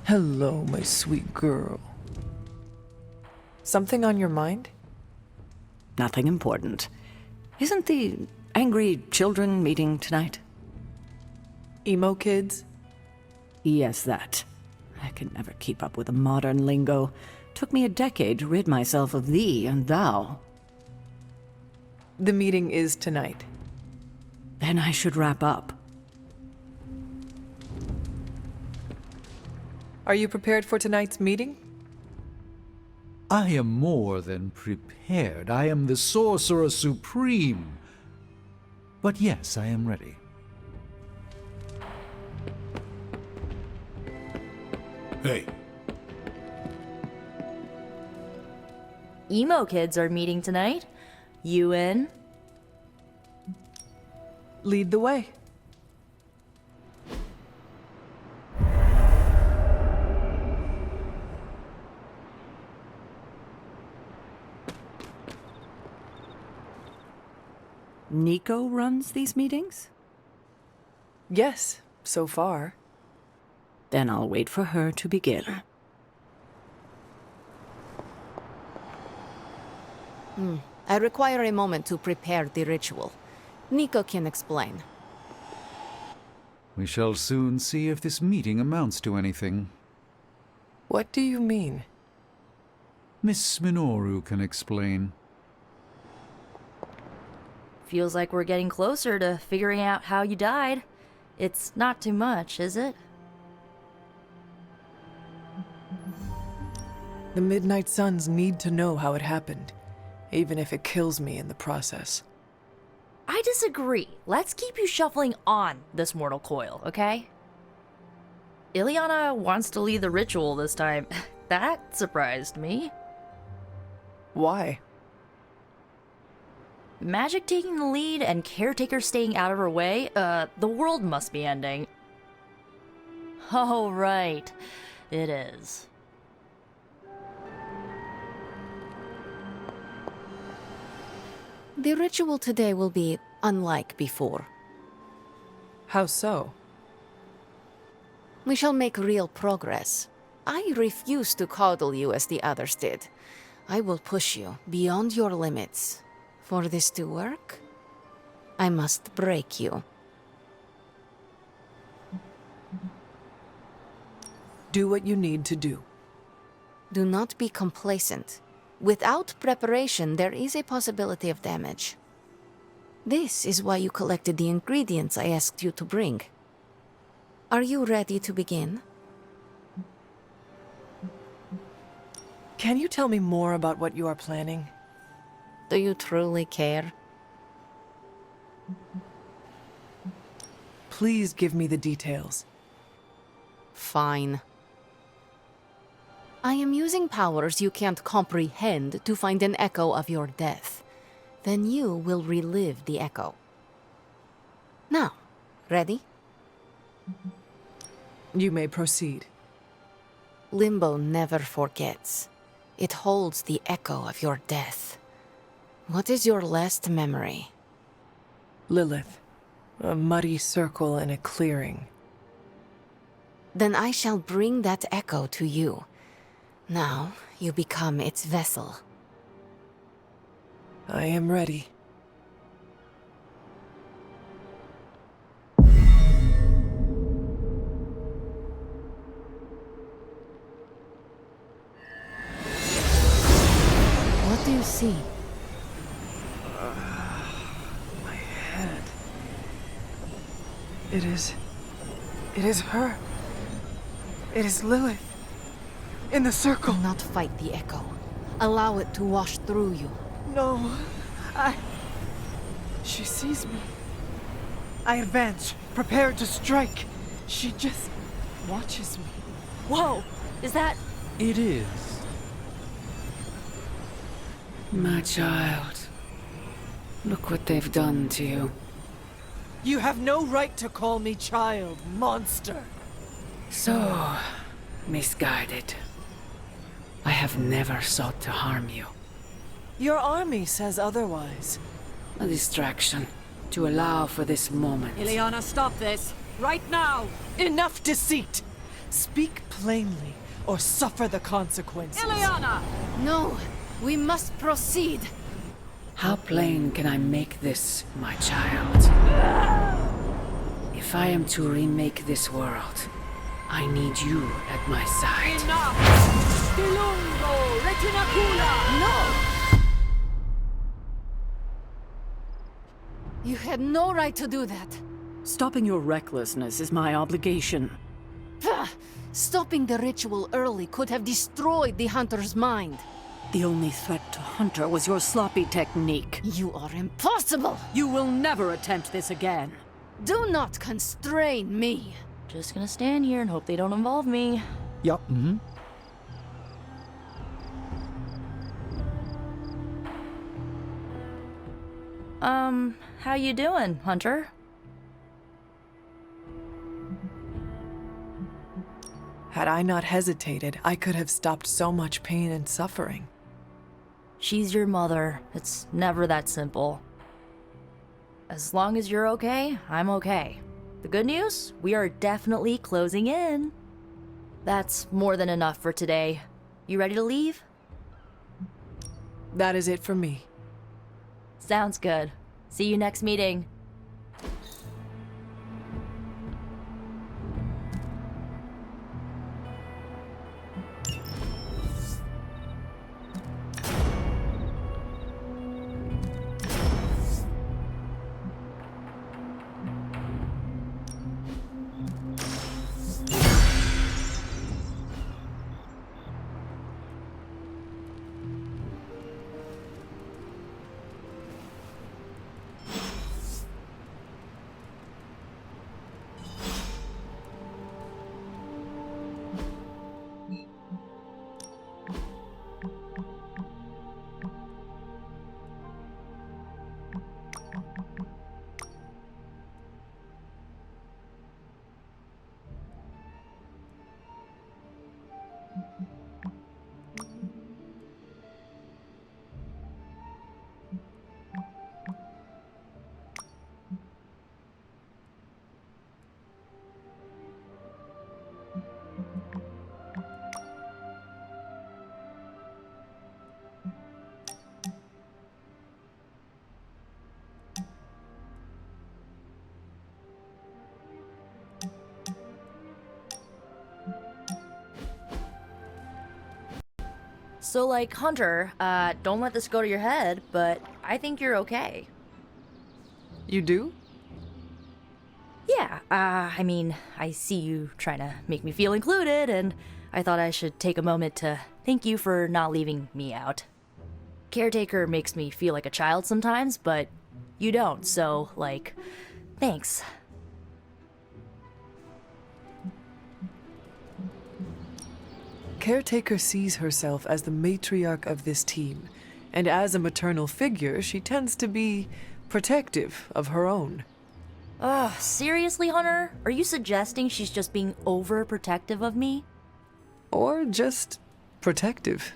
Hello, my sweet girl. Something on your mind? Nothing important. Isn't the angry children meeting tonight? Emo kids? Yes, that. I can never keep up with the modern lingo. Took me a decade to rid myself of thee and thou. The meeting is tonight. Then I should wrap up. Are you prepared for tonight's meeting? I am more than prepared. I am the Sorcerer Supreme. But yes, I am ready. Hey. Emo kids are meeting tonight. You in? Lead the way. Nico runs these meetings? Yes, so far. Then I'll wait for her to begin. I require a moment to prepare the ritual. Nico can explain. We shall soon see if this meeting amounts to anything. What do you mean? Miss Minoru can explain. Feels like we're getting closer to figuring out how you died. It's not too much, is it? The Midnight Suns need to know how it happened, even if it kills me in the process. I disagree. Let's keep you shuffling on this mortal coil, okay? Ileana wants to lead the ritual this time. That surprised me. Why? Magic taking the lead and Caretaker staying out of her way? The world must be ending. Oh, right. It is. The ritual today will be unlike before. How so? We shall make real progress. I refuse to coddle you as the others did. I will push you beyond your limits. For this to work, I must break you. Do what you need to do. Do not be complacent. Without preparation, there is a possibility of damage. This is why you collected the ingredients I asked you to bring. Are you ready to begin? Can you tell me more about what you are planning? Do you truly care? Please give me the details. Fine. I am using powers you can't comprehend to find an echo of your death. Then you will relive the echo. Now, ready? You may proceed. Limbo never forgets. It holds the echo of your death. What is your last memory? Lilith. A muddy circle in a clearing. Then I shall bring that echo to you. Now, you become its vessel. I am ready. What do you see? My head. It is her. It is Lilith. In the circle. Do not fight the echo. Allow it to wash through you. No. She sees me. I advance, prepared to strike. She just watches me. Whoa! Is that... It is. My child. Look what they've done to you. You have no right to call me child, monster. So, misguided. I have never sought to harm you. Your army says otherwise. A distraction, to allow for this moment. Ileana, stop this! Right now! Enough deceit! Speak plainly, or suffer the consequences. Ileana! No! We must proceed! How plain can I make this, my child? If I am to remake this world, I need you at my side. Enough! Dilungo! Retinacula! No! You had no right to do that. Stopping your recklessness is my obligation. Stopping the ritual early could have destroyed the Hunter's mind. The only threat to Hunter was your sloppy technique. You are impossible! You will never attempt this again. Do not constrain me. Just gonna stand here and hope they don't involve me. Yup. Mm-hmm. How you doing, Hunter? Had I not hesitated, I could have stopped so much pain and suffering. She's your mother. It's never that simple. As long as you're okay, I'm okay. The good news? We are definitely closing in. That's more than enough for today. You ready to leave? That is it for me. Sounds good. See you next meeting. So, like, Hunter, don't let this go to your head, but I think you're okay. You do? Yeah, I mean, I see you trying to make me feel included, and I thought I should take a moment to thank you for not leaving me out. Caretaker makes me feel like a child sometimes, but you don't, so, like, thanks. Caretaker sees herself as the matriarch of this team, and as a maternal figure, she tends to be protective of her own. Ugh, seriously, Hunter? Are you suggesting she's just being overprotective of me? Or just protective.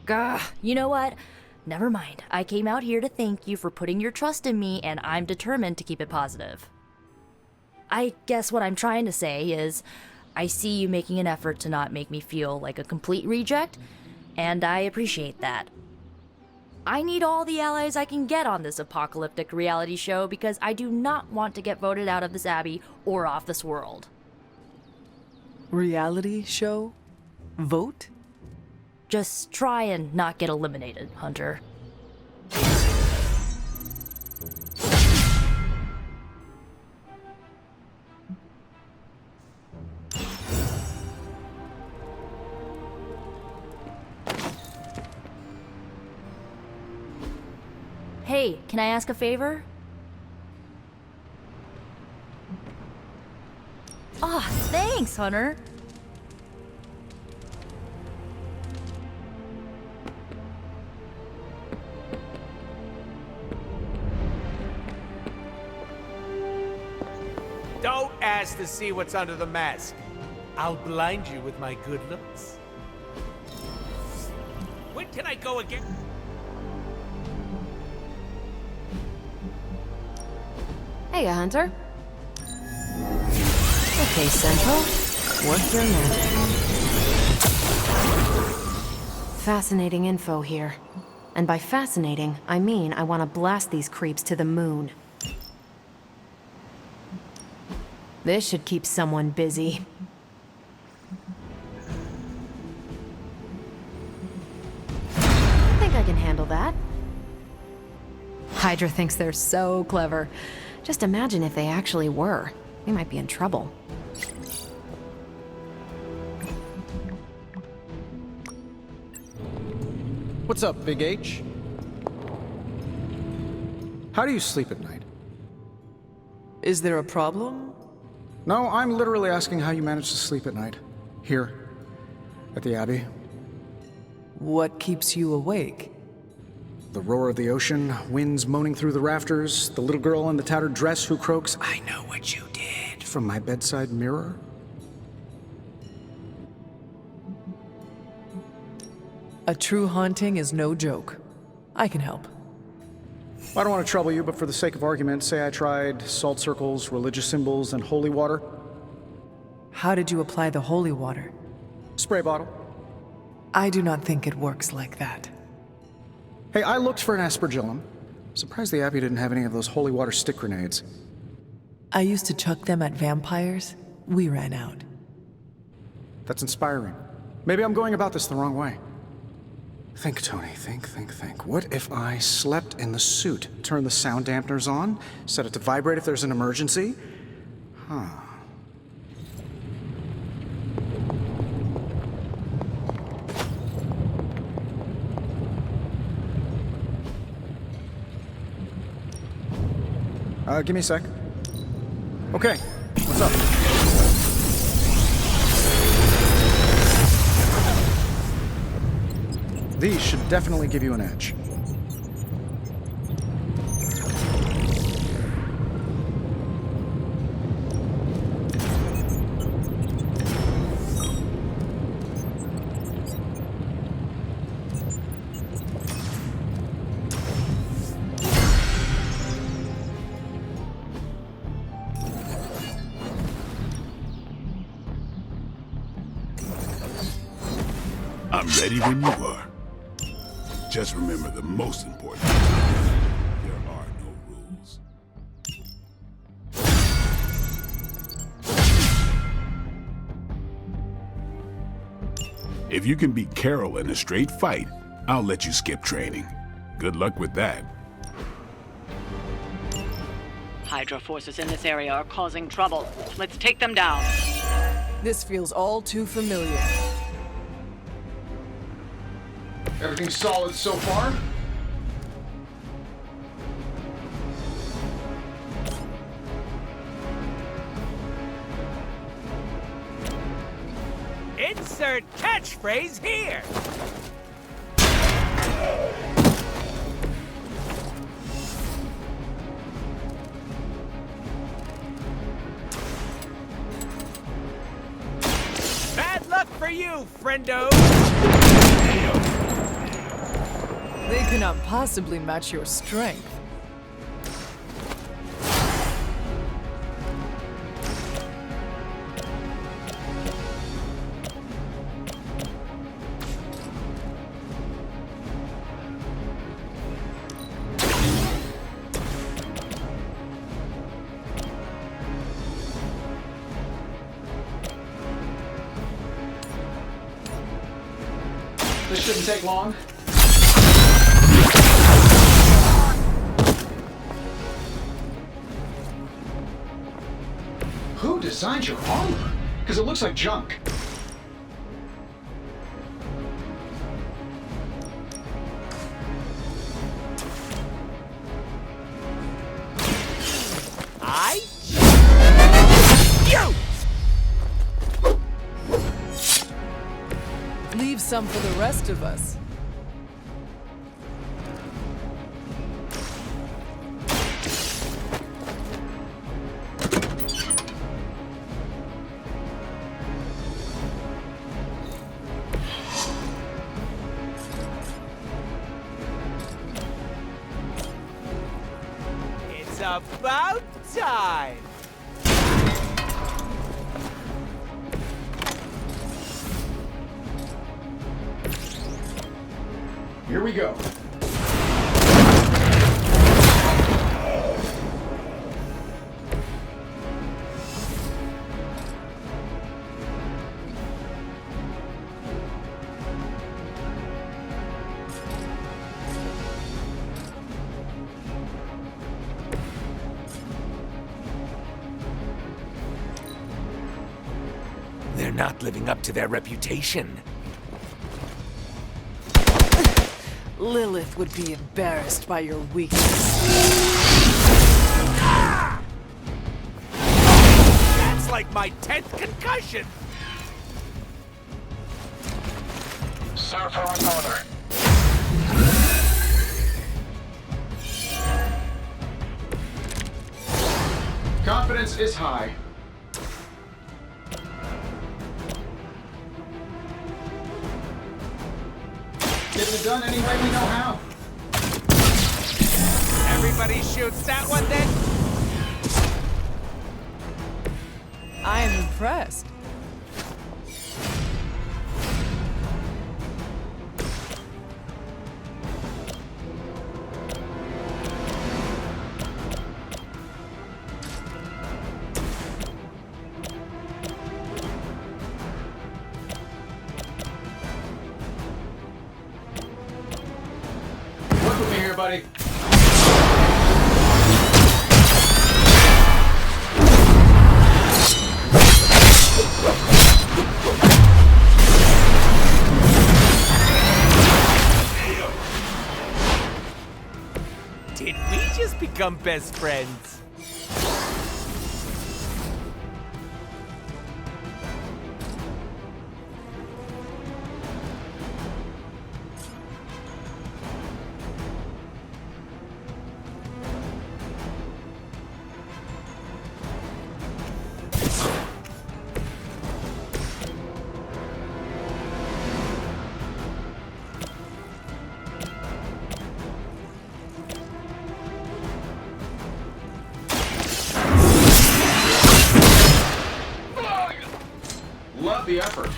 Gah, you know what? Never mind. I came out here to thank you for putting your trust in me, and I'm determined to keep it positive. I guess what I'm trying to say is, I see you making an effort to not make me feel like a complete reject, and I appreciate that. I need all the allies I can get on this apocalyptic reality show because I do not want to get voted out of this Abbey or off this world. Reality show? Vote? Just try and not get eliminated, Hunter. Hey, can I ask a favor? Ah, thanks, Hunter. Don't ask to see what's under the mask. I'll blind you with my good looks. When can I go again? Hey, Hunter. Okay, Central. Work your magic. Fascinating info here. And by fascinating, I mean I want to blast these creeps to the moon. This should keep someone busy. I think I can handle that. Hydra thinks they're so clever. Just imagine if they actually were. We might be in trouble. What's up, Big H? How do you sleep at night? Is there a problem? No, I'm literally asking how you manage to sleep at night. Here, at the Abbey. What keeps you awake? The roar of the ocean, winds moaning through the rafters, the little girl in the tattered dress who croaks, "I know what you did," from my bedside mirror. A true haunting is no joke. I can help. I don't want to trouble you, but for the sake of argument, say I tried salt circles, religious symbols, and holy water. How did you apply the holy water? Spray bottle. I do not think it works like that. Hey, I looked for an aspergillum. Surprised the Abbey didn't have any of those holy water stick grenades. I used to chuck them at vampires. We ran out. That's inspiring. Maybe I'm going about this the wrong way. Think, Tony, think. What if I slept in the suit? Turn the sound dampeners on? Set it to vibrate if there's an emergency? Huh. Give me a sec. Okay, what's up? These should definitely give you an edge. I'm ready when you are. Just remember the most important thing. There are no rules. If you can beat Carol in a straight fight, I'll let you skip training. Good luck with that. Hydra forces in this area are causing trouble. Let's take them down. This feels all too familiar. Everything solid so far? Insert catchphrase here! Bad luck for you, friendo! They cannot possibly match your strength. This shouldn't take long. Who designed your armor? Because it looks like junk. Leave some for the rest of us. It's about time! Here we go. They're not living up to their reputation. Lilith would be embarrassed by your weakness. That's like my 10th concussion! Sir, for an order. Confidence is high. Getting it done any way we know how. Everybody shoots that one then? I am impressed. Work with me here, buddy. Did we just become best friends? Love the effort.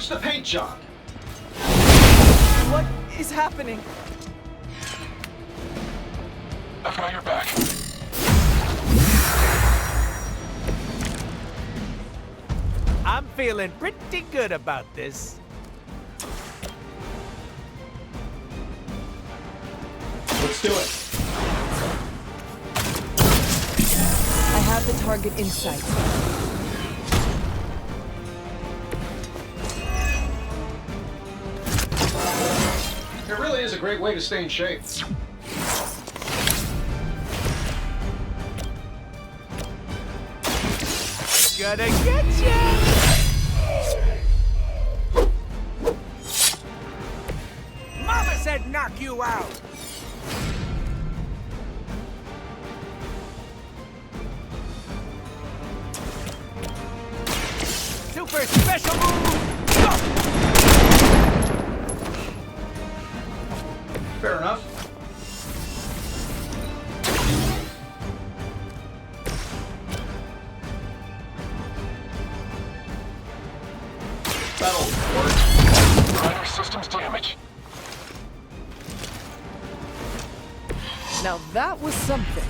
Watch the paint job! What is happening? I've got your back. I'm feeling pretty good about this. Let's do it. I have the target in sight. It really is a great way to stay in shape. Gonna get ya! Mama said knock you out! Super special move! Go! Fair enough. That'll work. Minor systems damage. Now that was something.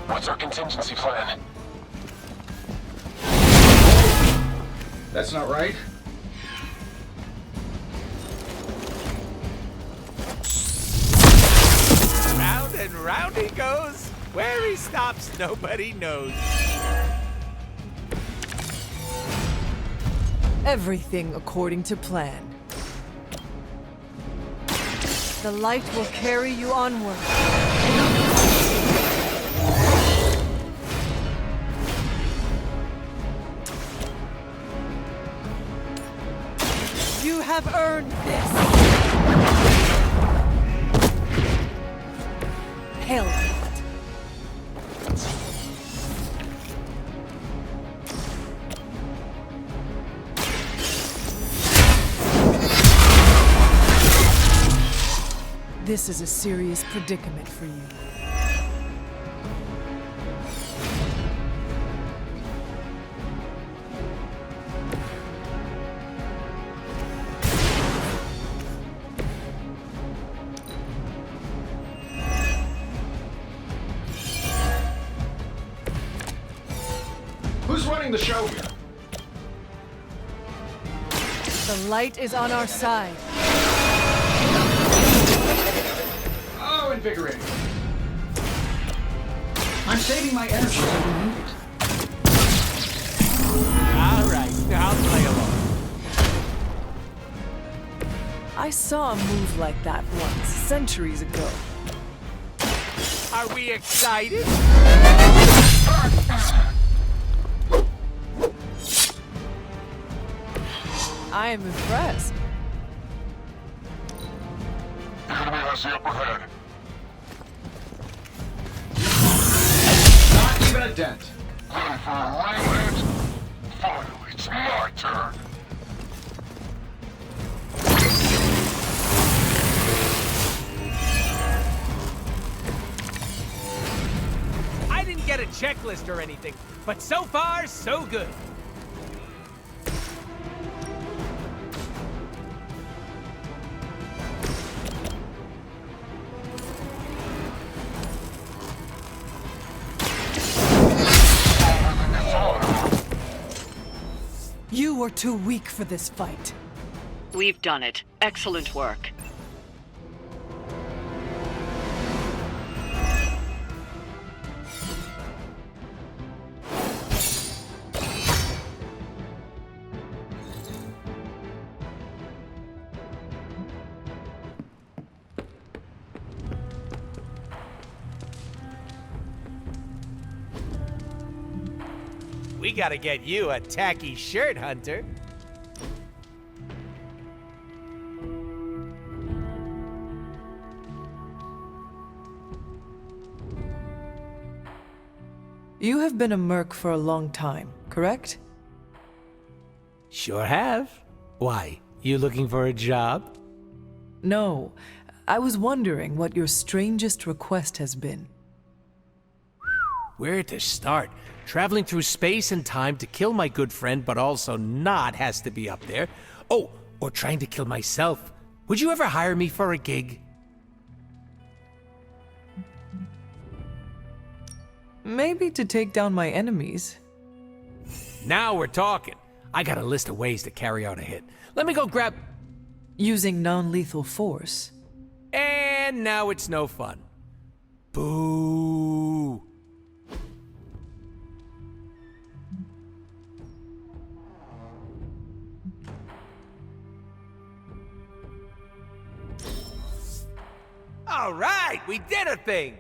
What's our contingency plan? That's not right. Round and round he goes. Where he stops, nobody knows. Everything according to plan. The light will carry you onward. You have earned this. Hell. This is a serious predicament for you. Who's running the show here? The light is on our side. Oh, invigorating. I'm saving my energy so we need it. All right, now I'll play along. I saw a move like that once, centuries ago. Are we excited? I am impressed. The enemy has the upper hand. Not even a dent. Ready for a reload? Finally, it's my turn. I didn't get a checklist or anything, but so far, so good. You were too weak for this fight. We've done it. Excellent work. We gotta get you a tacky shirt, Hunter. You have been a merc for a long time, correct? Sure have. Why, you looking for a job? No, I was wondering what your strangest request has been. Where to start? Traveling through space and time to kill my good friend, but also not has to be up there. Oh, or trying to kill myself. Would you ever hire me for a gig? Maybe to take down my enemies. Now we're talking. I got a list of ways to carry out a hit. Let me go grab... Using non-lethal force. And now it's no fun. Boo. All right, we did a thing.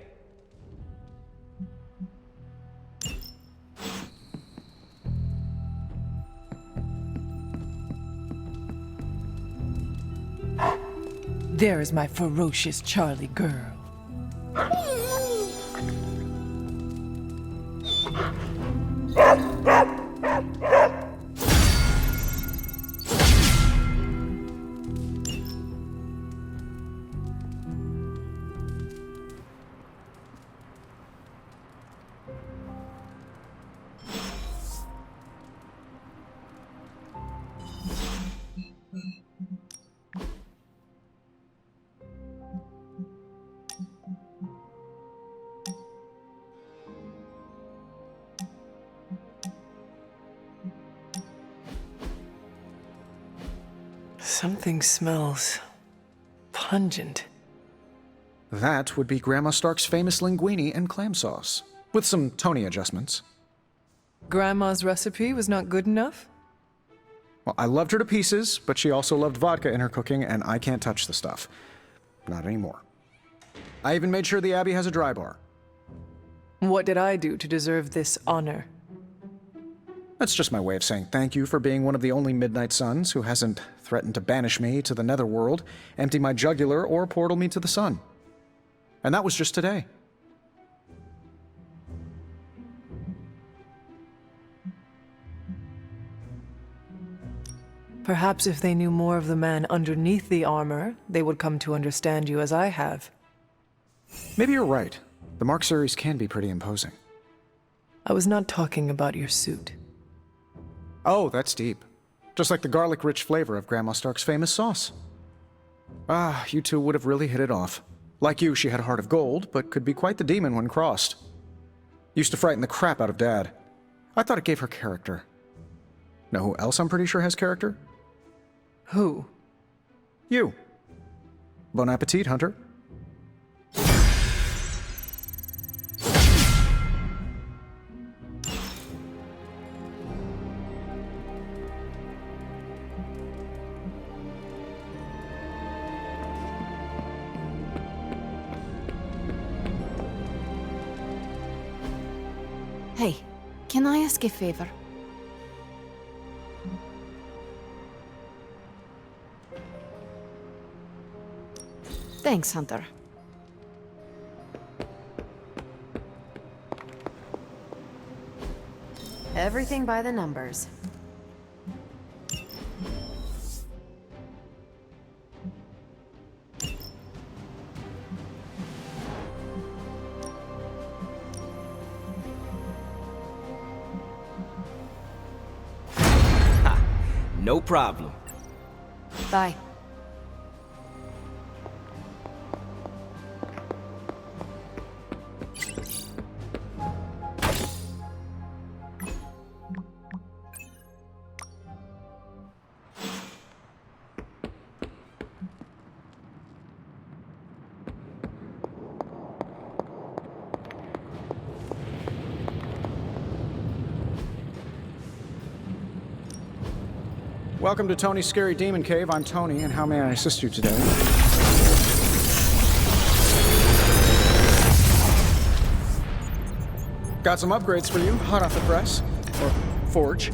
There is my ferocious Charlie girl. Something smells pungent. That would be Grandma Stark's famous linguine and clam sauce, with some Tony adjustments. Grandma's recipe was not good enough? Well, I loved her to pieces, but she also loved vodka in her cooking, and I can't touch the stuff. Not anymore. I even made sure the Abbey has a dry bar. What did I do to deserve this honor? That's just my way of saying thank you for being one of the only Midnight Suns who hasn't threatened to banish me to the netherworld, empty my jugular, or portal me to the sun. And that was just today. Perhaps if they knew more of the man underneath the armor, they would come to understand you as I have. Maybe you're right. The Mark series can be pretty imposing. I was not talking about your suit. Oh, that's deep. Just like the garlic-rich flavor of Grandma Stark's famous sauce. Ah, you two would have really hit it off. Like you, she had a heart of gold, but could be quite the demon when crossed. Used to frighten the crap out of Dad. I thought it gave her character. Know who else I'm pretty sure has character? Who? You. Bon appetit, Hunter. Hey, can I ask a favor? Thanks, Hunter. Everything by the numbers. No problem. Bye. Welcome to Tony's Scary Demon Cave. I'm Tony, and how may I assist you today? Got some upgrades for you, hot off the press. Or Forge.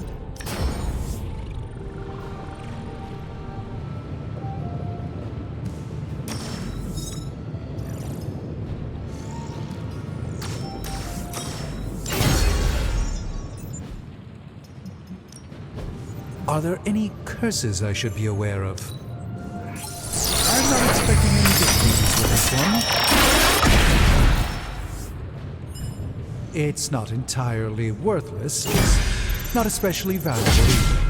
Are there any curses I should be aware of? I'm not expecting any difficulties with this one. It's not entirely worthless, just not especially valuable either.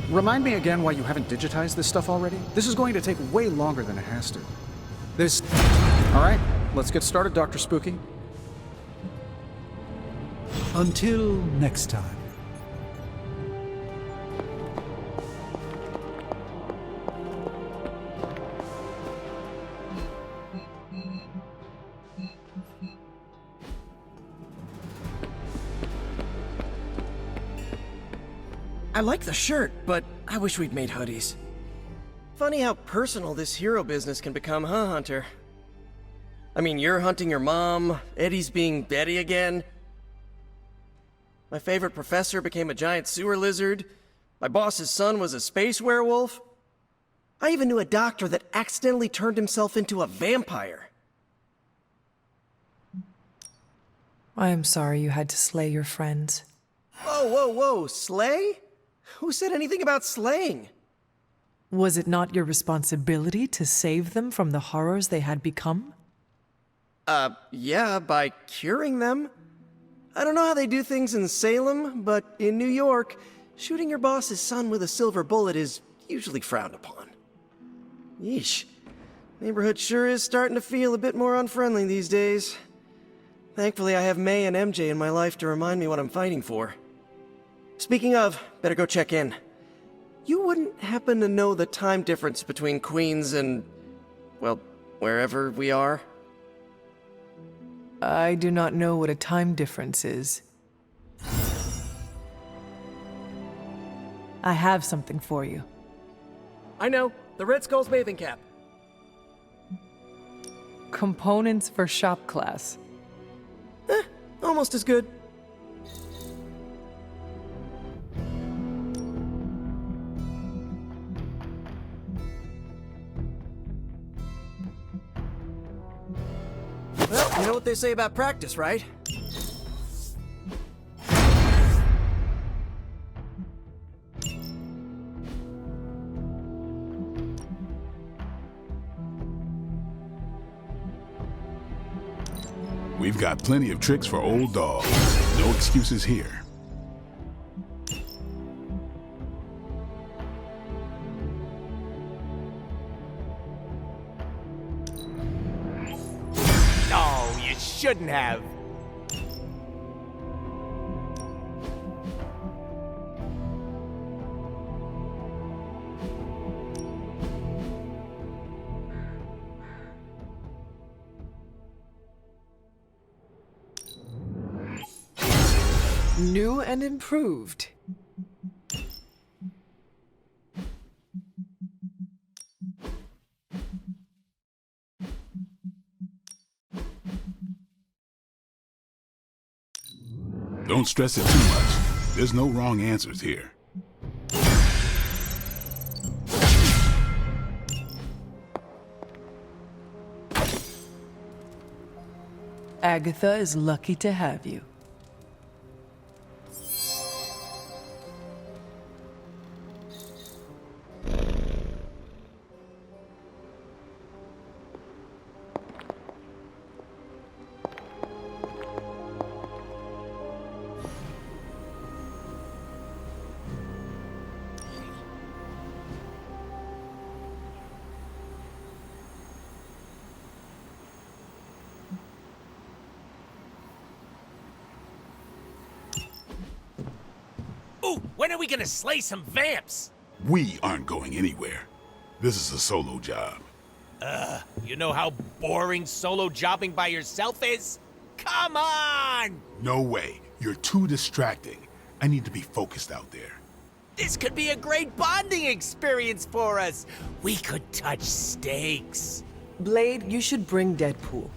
Remind me again why you haven't digitized this stuff already? This is going to take way longer than it has to. This... All right, let's get started, Dr. Spooky. Until next time. I like the shirt, but I wish we'd made hoodies. Funny how personal this hero business can become, huh, Hunter? I mean, you're hunting your mom, Eddie's being Eddie again. My favorite professor became a giant sewer lizard. My boss's son was a space werewolf. I even knew a doctor that accidentally turned himself into a vampire. I am sorry you had to slay your friends. Whoa, whoa, whoa, slay? Who said anything about slaying? Was it not your responsibility to save them from the horrors they had become? Yeah, by curing them. I don't know how they do things in Salem, but in New York, shooting your boss's son with a silver bullet is usually frowned upon. Yeesh. Neighborhood sure is starting to feel a bit more unfriendly these days. Thankfully, I have May and MJ in my life to remind me what I'm fighting for. Speaking of, better go check in. You wouldn't happen to know the time difference between Queens and, well, wherever we are? I do not know what a time difference is. I have something for you. I know, the Red Skull's bathing cap. Components for shop class. Almost as good. Well, you know what they say about practice, right? We've got plenty of tricks for old dogs. No excuses here. No, you shouldn't have. New and improved. Don't stress it too much. There's no wrong answers here. Agatha is lucky to have you. Ooh, when are we gonna slay some vamps? We aren't going anywhere. This is a solo job. You know how boring solo jobbing by yourself is? Come on! No way. You're too distracting. I need to be focused out there. This could be a great bonding experience for us. We could touch steaks. Blade, you should bring Deadpool.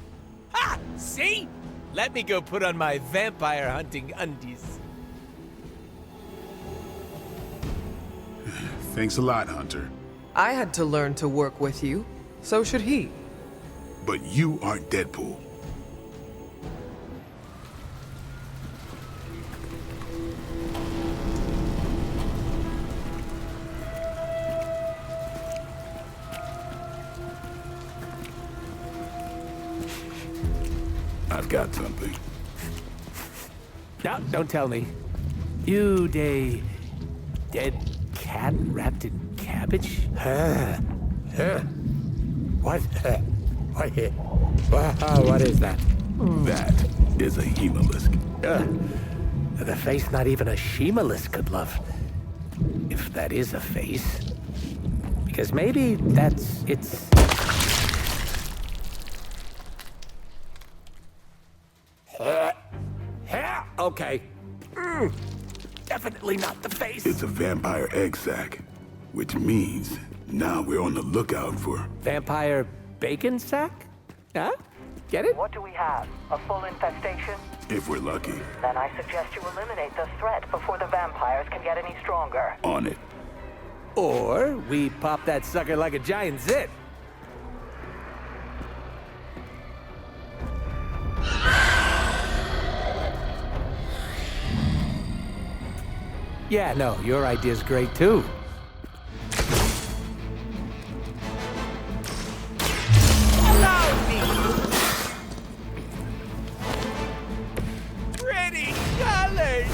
Ha! See? Let me go put on my vampire hunting undies. Thanks a lot, Hunter. I had to learn to work with you. So should he. But you aren't Deadpool. I've got something. No, don't tell me. You dead cat wrapped in cabbage? What? What is that? That is a hemolisk. The face not even a shemalisk could love. If that is a face. Because maybe it's... Okay. Definitely not the face. It's a vampire egg sac, which means now we're on the lookout for... Vampire bacon sack? Huh? Get it? What do we have? A full infestation? If we're lucky. Then I suggest you eliminate the threat before the vampires can get any stronger. On it. Or we pop that sucker like a giant zit. Yeah, no, your idea's great too. Allow me! Pretty colors!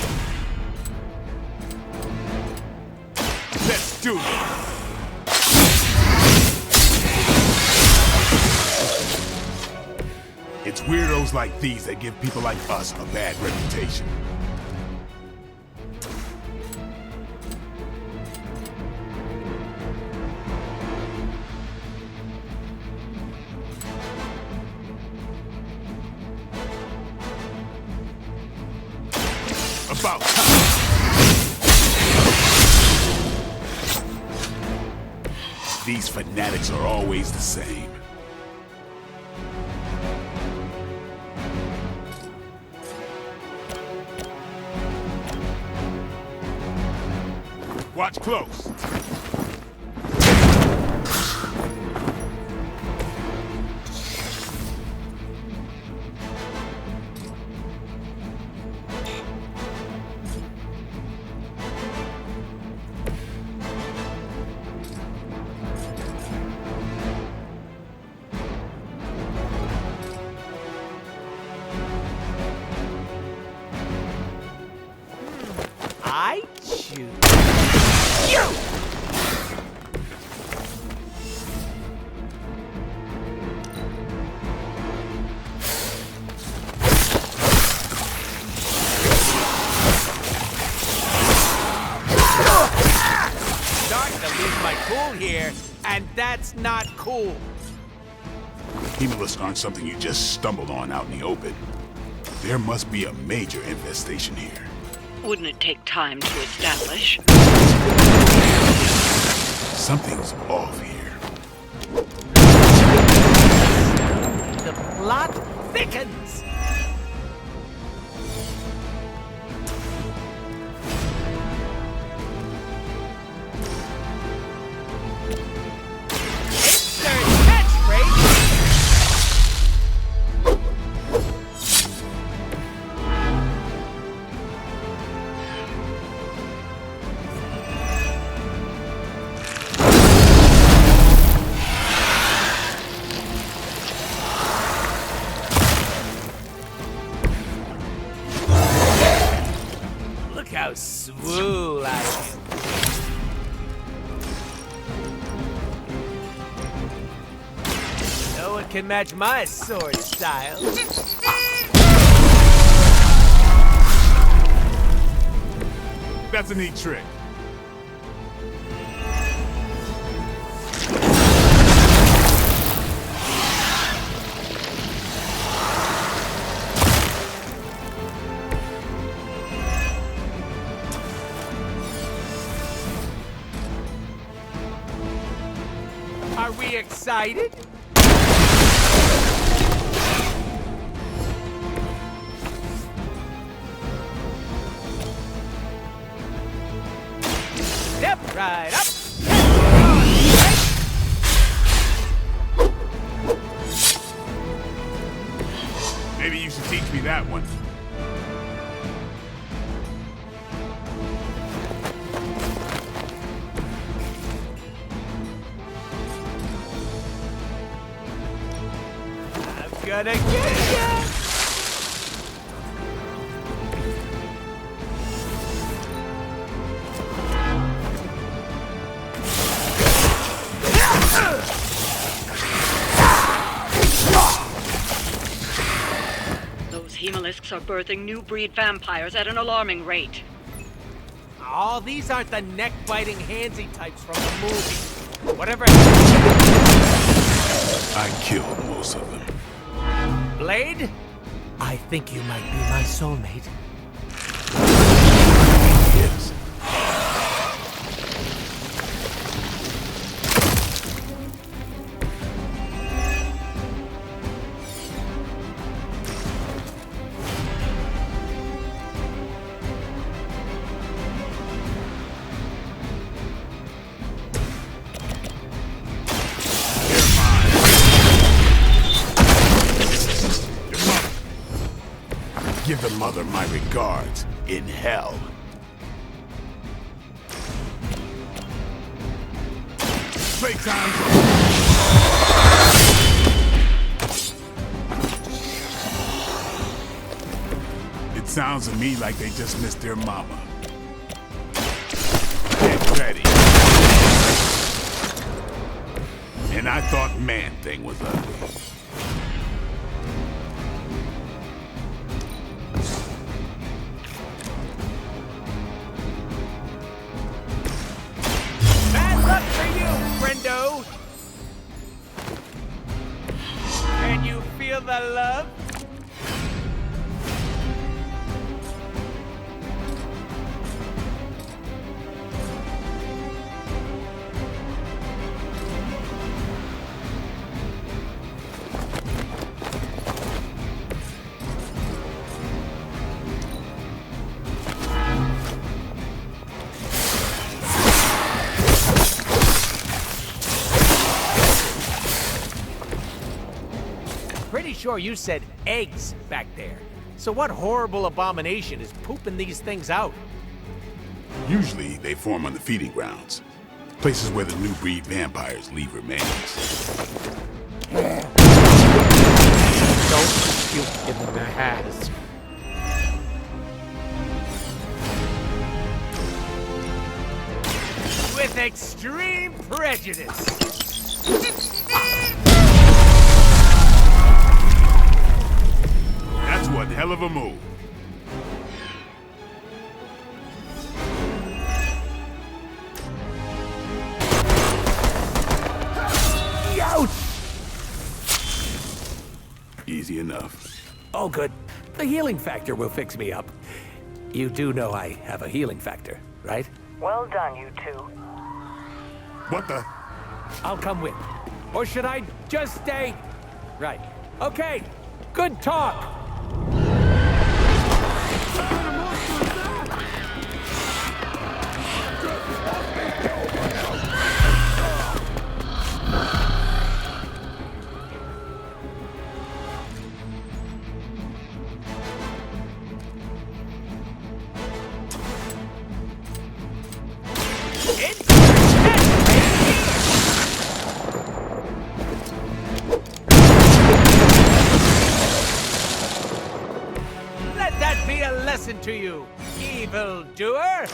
Let's do it! It's weirdos like these that give people like us a bad reputation. About time. These fanatics are always the same. Watch close. I choose you! Starting to lose my cool here, and that's not cool. Hemolisks aren't something you just stumbled on out in the open. There must be a major infestation here. Wouldn't it take time to establish? Something's off here. The plot thickens! Insert catchphrase! Look how swole I am. No one can match my sword style. That's a neat trick. Are we excited? Step right up. Maybe you should teach me that one. I'm gonna get ya! Those hemolisks are birthing new breed vampires at an alarming rate. Oh, these aren't the neck-biting handsy types from the movie. Whatever. I killed most of them. Blade? I think you might be my soulmate. Yes. Give the mother my regards in hell. Playtime. It sounds to me like they just missed their mama. Get ready. And I thought Man-Thing was ugly. Friendo! Can you feel the love? Pretty sure you said eggs back there. So what horrible abomination is pooping these things out? Usually they form on the feeding grounds. Places where the new breed vampires leave remains. Don't puke in the has. With extreme prejudice. That's one hell of a move. Ouch! Easy enough. Oh, good. The healing factor will fix me up. You do know I have a healing factor, right? Well done, you two. What the? I'll come with. Or should I just stay? Right. Okay. Good talk. Let that be a lesson to you, evildoer!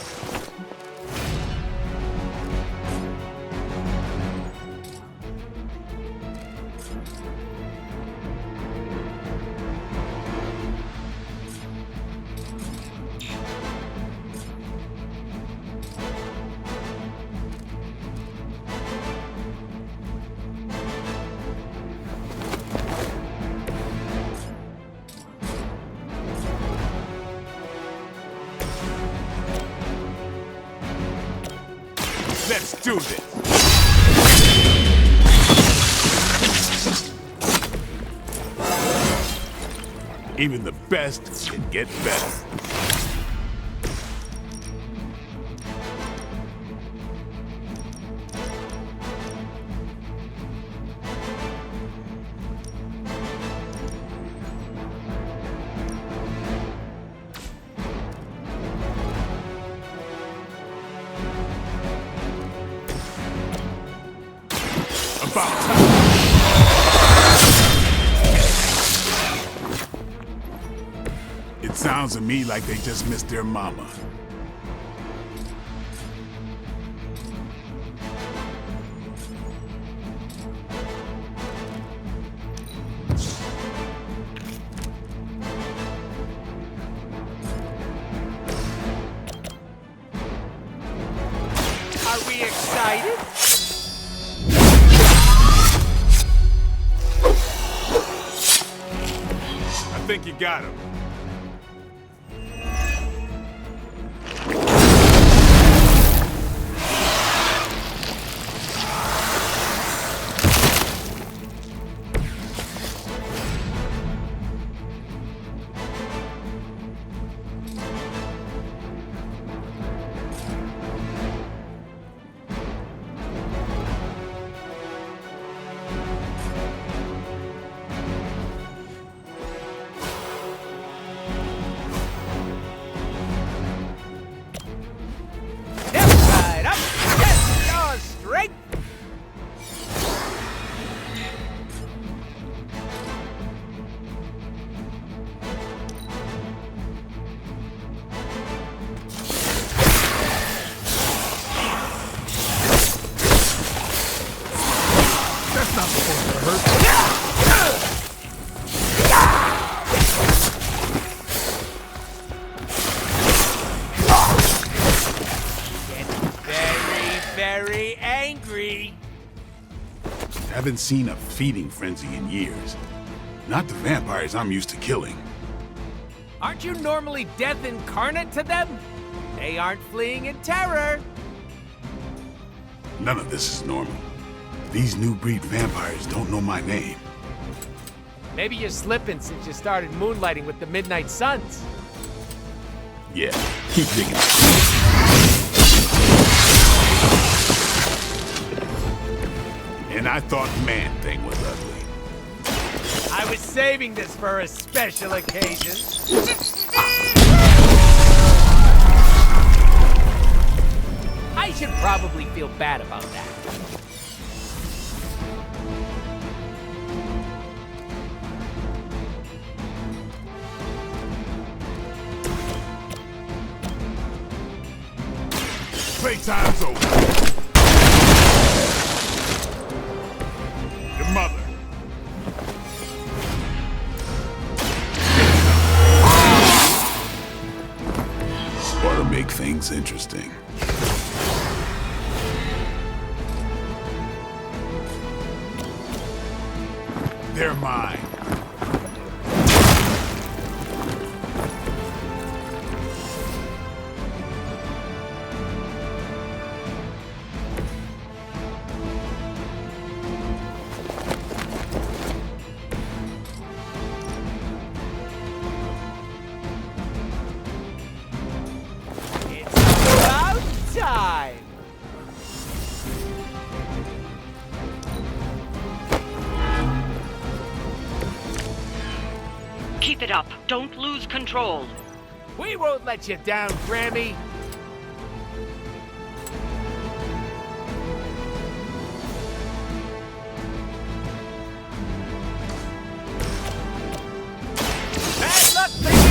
Let's do this! Even the best can get better. About time. It sounds to me like they just missed their mama. Are we excited? I think you got him. Very angry. Haven't seen a feeding frenzy in years. Not the vampires I'm used to killing. Aren't you normally death incarnate to them? They aren't fleeing in terror. None of this is normal. These new breed vampires don't know my name. Maybe you're slipping since you started moonlighting with the Midnight Suns. Yeah, keep digging. And I thought Man-Thing was ugly. I was saving this for a special occasion. I should probably feel bad about that. Playtime's over. Your mother. Ought to make things interesting. They're mine. Time. Keep it up. Don't lose control. We won't let you down, Grammy. Bad luck, baby.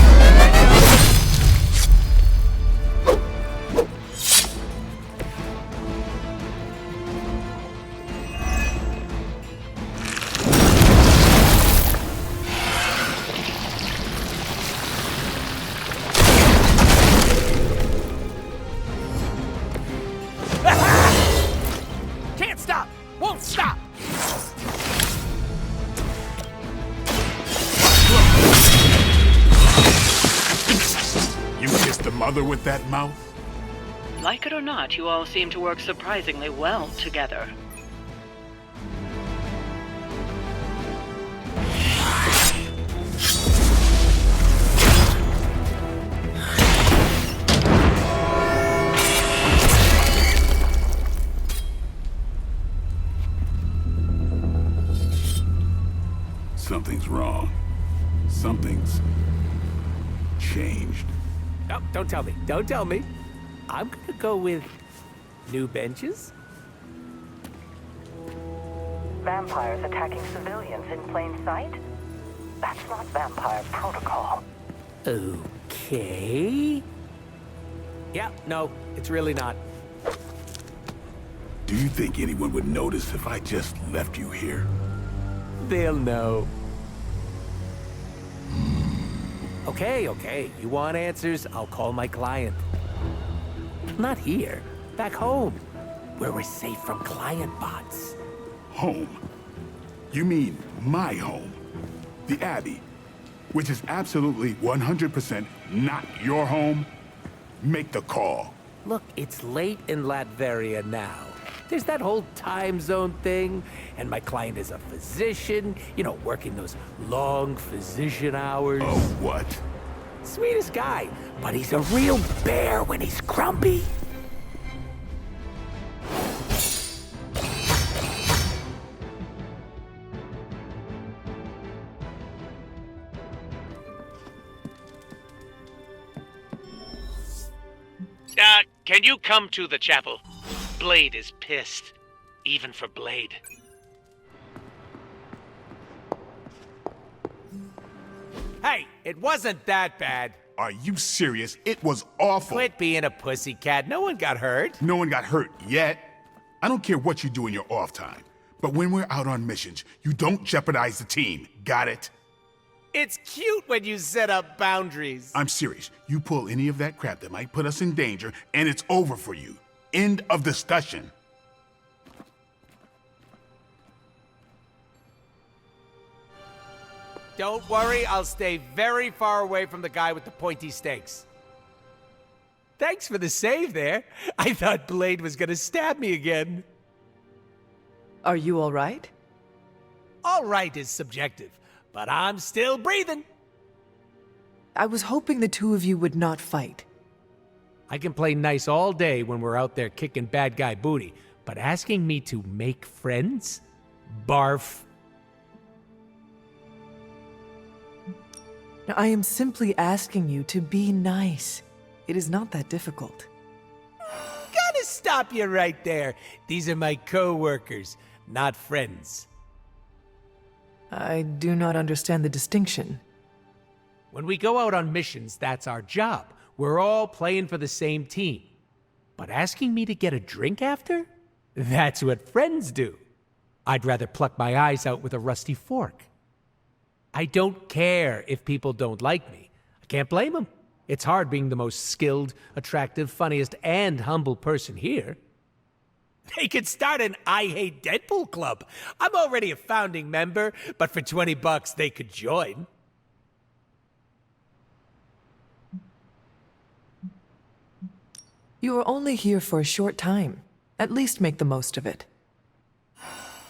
Can't stop! Won't stop! You kissed the mother with that mouth? Like it or not, you all seem to work surprisingly well together. wrong. Something's changed. No, don't tell me. Don't tell me. I'm gonna go with new benches. Vampires attacking civilians in plain sight? That's not vampire protocol. Okay. Yeah, no, it's really not. Do you think anyone would notice if I just left you here? They'll know. Okay. You want answers? I'll call my client. Not here. Back home. Where we're safe from client bots. Home? You mean my home? The Abbey, which is absolutely 100% not your home? Make the call. Look, it's late in Latveria now. There's that whole time zone thing, and my client is a physician, you know, working those long physician hours. Oh, what? Sweetest guy, but he's a real bear when he's grumpy. Can you come to the chapel? Blade is pissed. Even for Blade. Hey, it wasn't that bad. Are you serious? It was awful. Quit being a pussycat. No one got hurt. No one got hurt yet. I don't care what you do in your off time, but when we're out on missions, you don't jeopardize the team. Got it? It's cute when you set up boundaries. I'm serious. You pull any of that crap that might put us in danger, and it's over for you. End of discussion. Don't worry, I'll stay very far away from the guy with the pointy stakes. Thanks for the save there. I thought Blade was gonna stab me again. Are you all right? All right is subjective, but I'm still breathing. I was hoping the two of you would not fight. I can play nice all day when we're out there kicking bad guy booty, but asking me to make friends? Barf. Now, I am simply asking you to be nice. It is not that difficult. Gotta stop you right there. These are my co-workers, not friends. I do not understand the distinction. When we go out on missions, that's our job. We're all playing for the same team. But asking me to get a drink after? That's what friends do. I'd rather pluck my eyes out with a rusty fork. I don't care if people don't like me. I can't blame them. It's hard being the most skilled, attractive, funniest, and humble person here. They could start an I Hate Deadpool club. I'm already a founding member, but for $20 they could join. You are only here for a short time. At least make the most of it.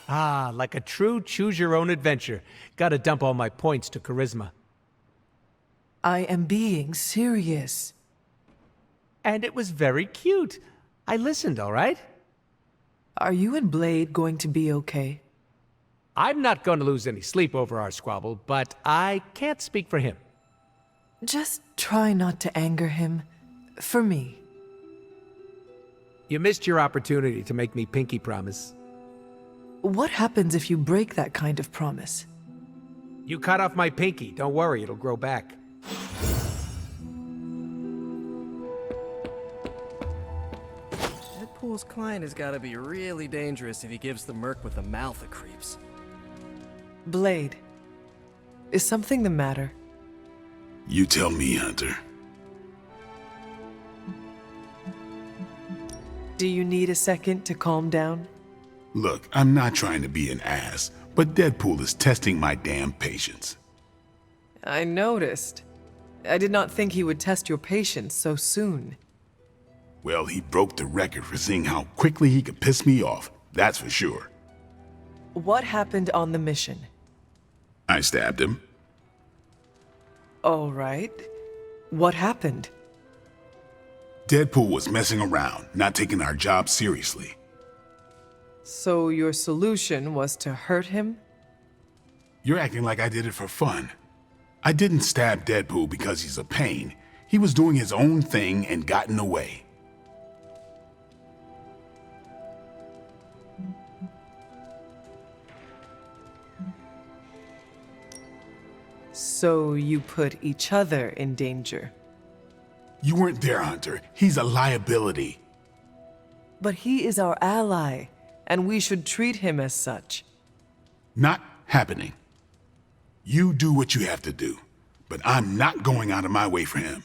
Ah, like a true choose-your-own-adventure. Gotta dump all my points to charisma. I am being serious. And it was very cute. I listened, all right? Are you and Blade going to be okay? I'm not going to lose any sleep over our squabble, but I can't speak for him. Just try not to anger him. For me. You missed your opportunity to make me pinky promise. What happens if you break that kind of promise? You cut off my pinky. Don't worry, it'll grow back. Deadpool's client has got to be really dangerous if he gives the merc with the mouth the creeps. Blade, is something the matter? You tell me, Hunter. Do you need a second to calm down? Look, I'm not trying to be an ass, but Deadpool is testing my damn patience. I noticed. I did not think he would test your patience so soon. Well, he broke the record for seeing how quickly he could piss me off, that's for sure. What happened on the mission? I stabbed him. All right. What happened? Deadpool was messing around, not taking our job seriously. So your solution was to hurt him? You're acting like I did it for fun. I didn't stab Deadpool because he's a pain. He was doing his own thing and got in the way. So you put each other in danger. You weren't there, Hunter. He's a liability. But he is our ally, and we should treat him as such. Not happening. You do what you have to do, but I'm not going out of my way for him.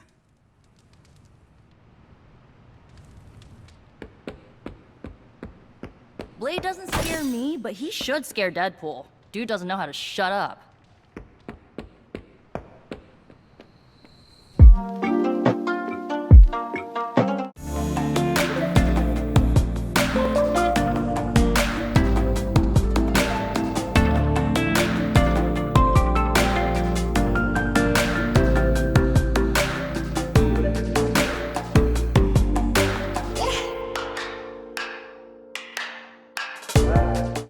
Blade doesn't scare me, but he should scare Deadpool. Dude doesn't know how to shut up.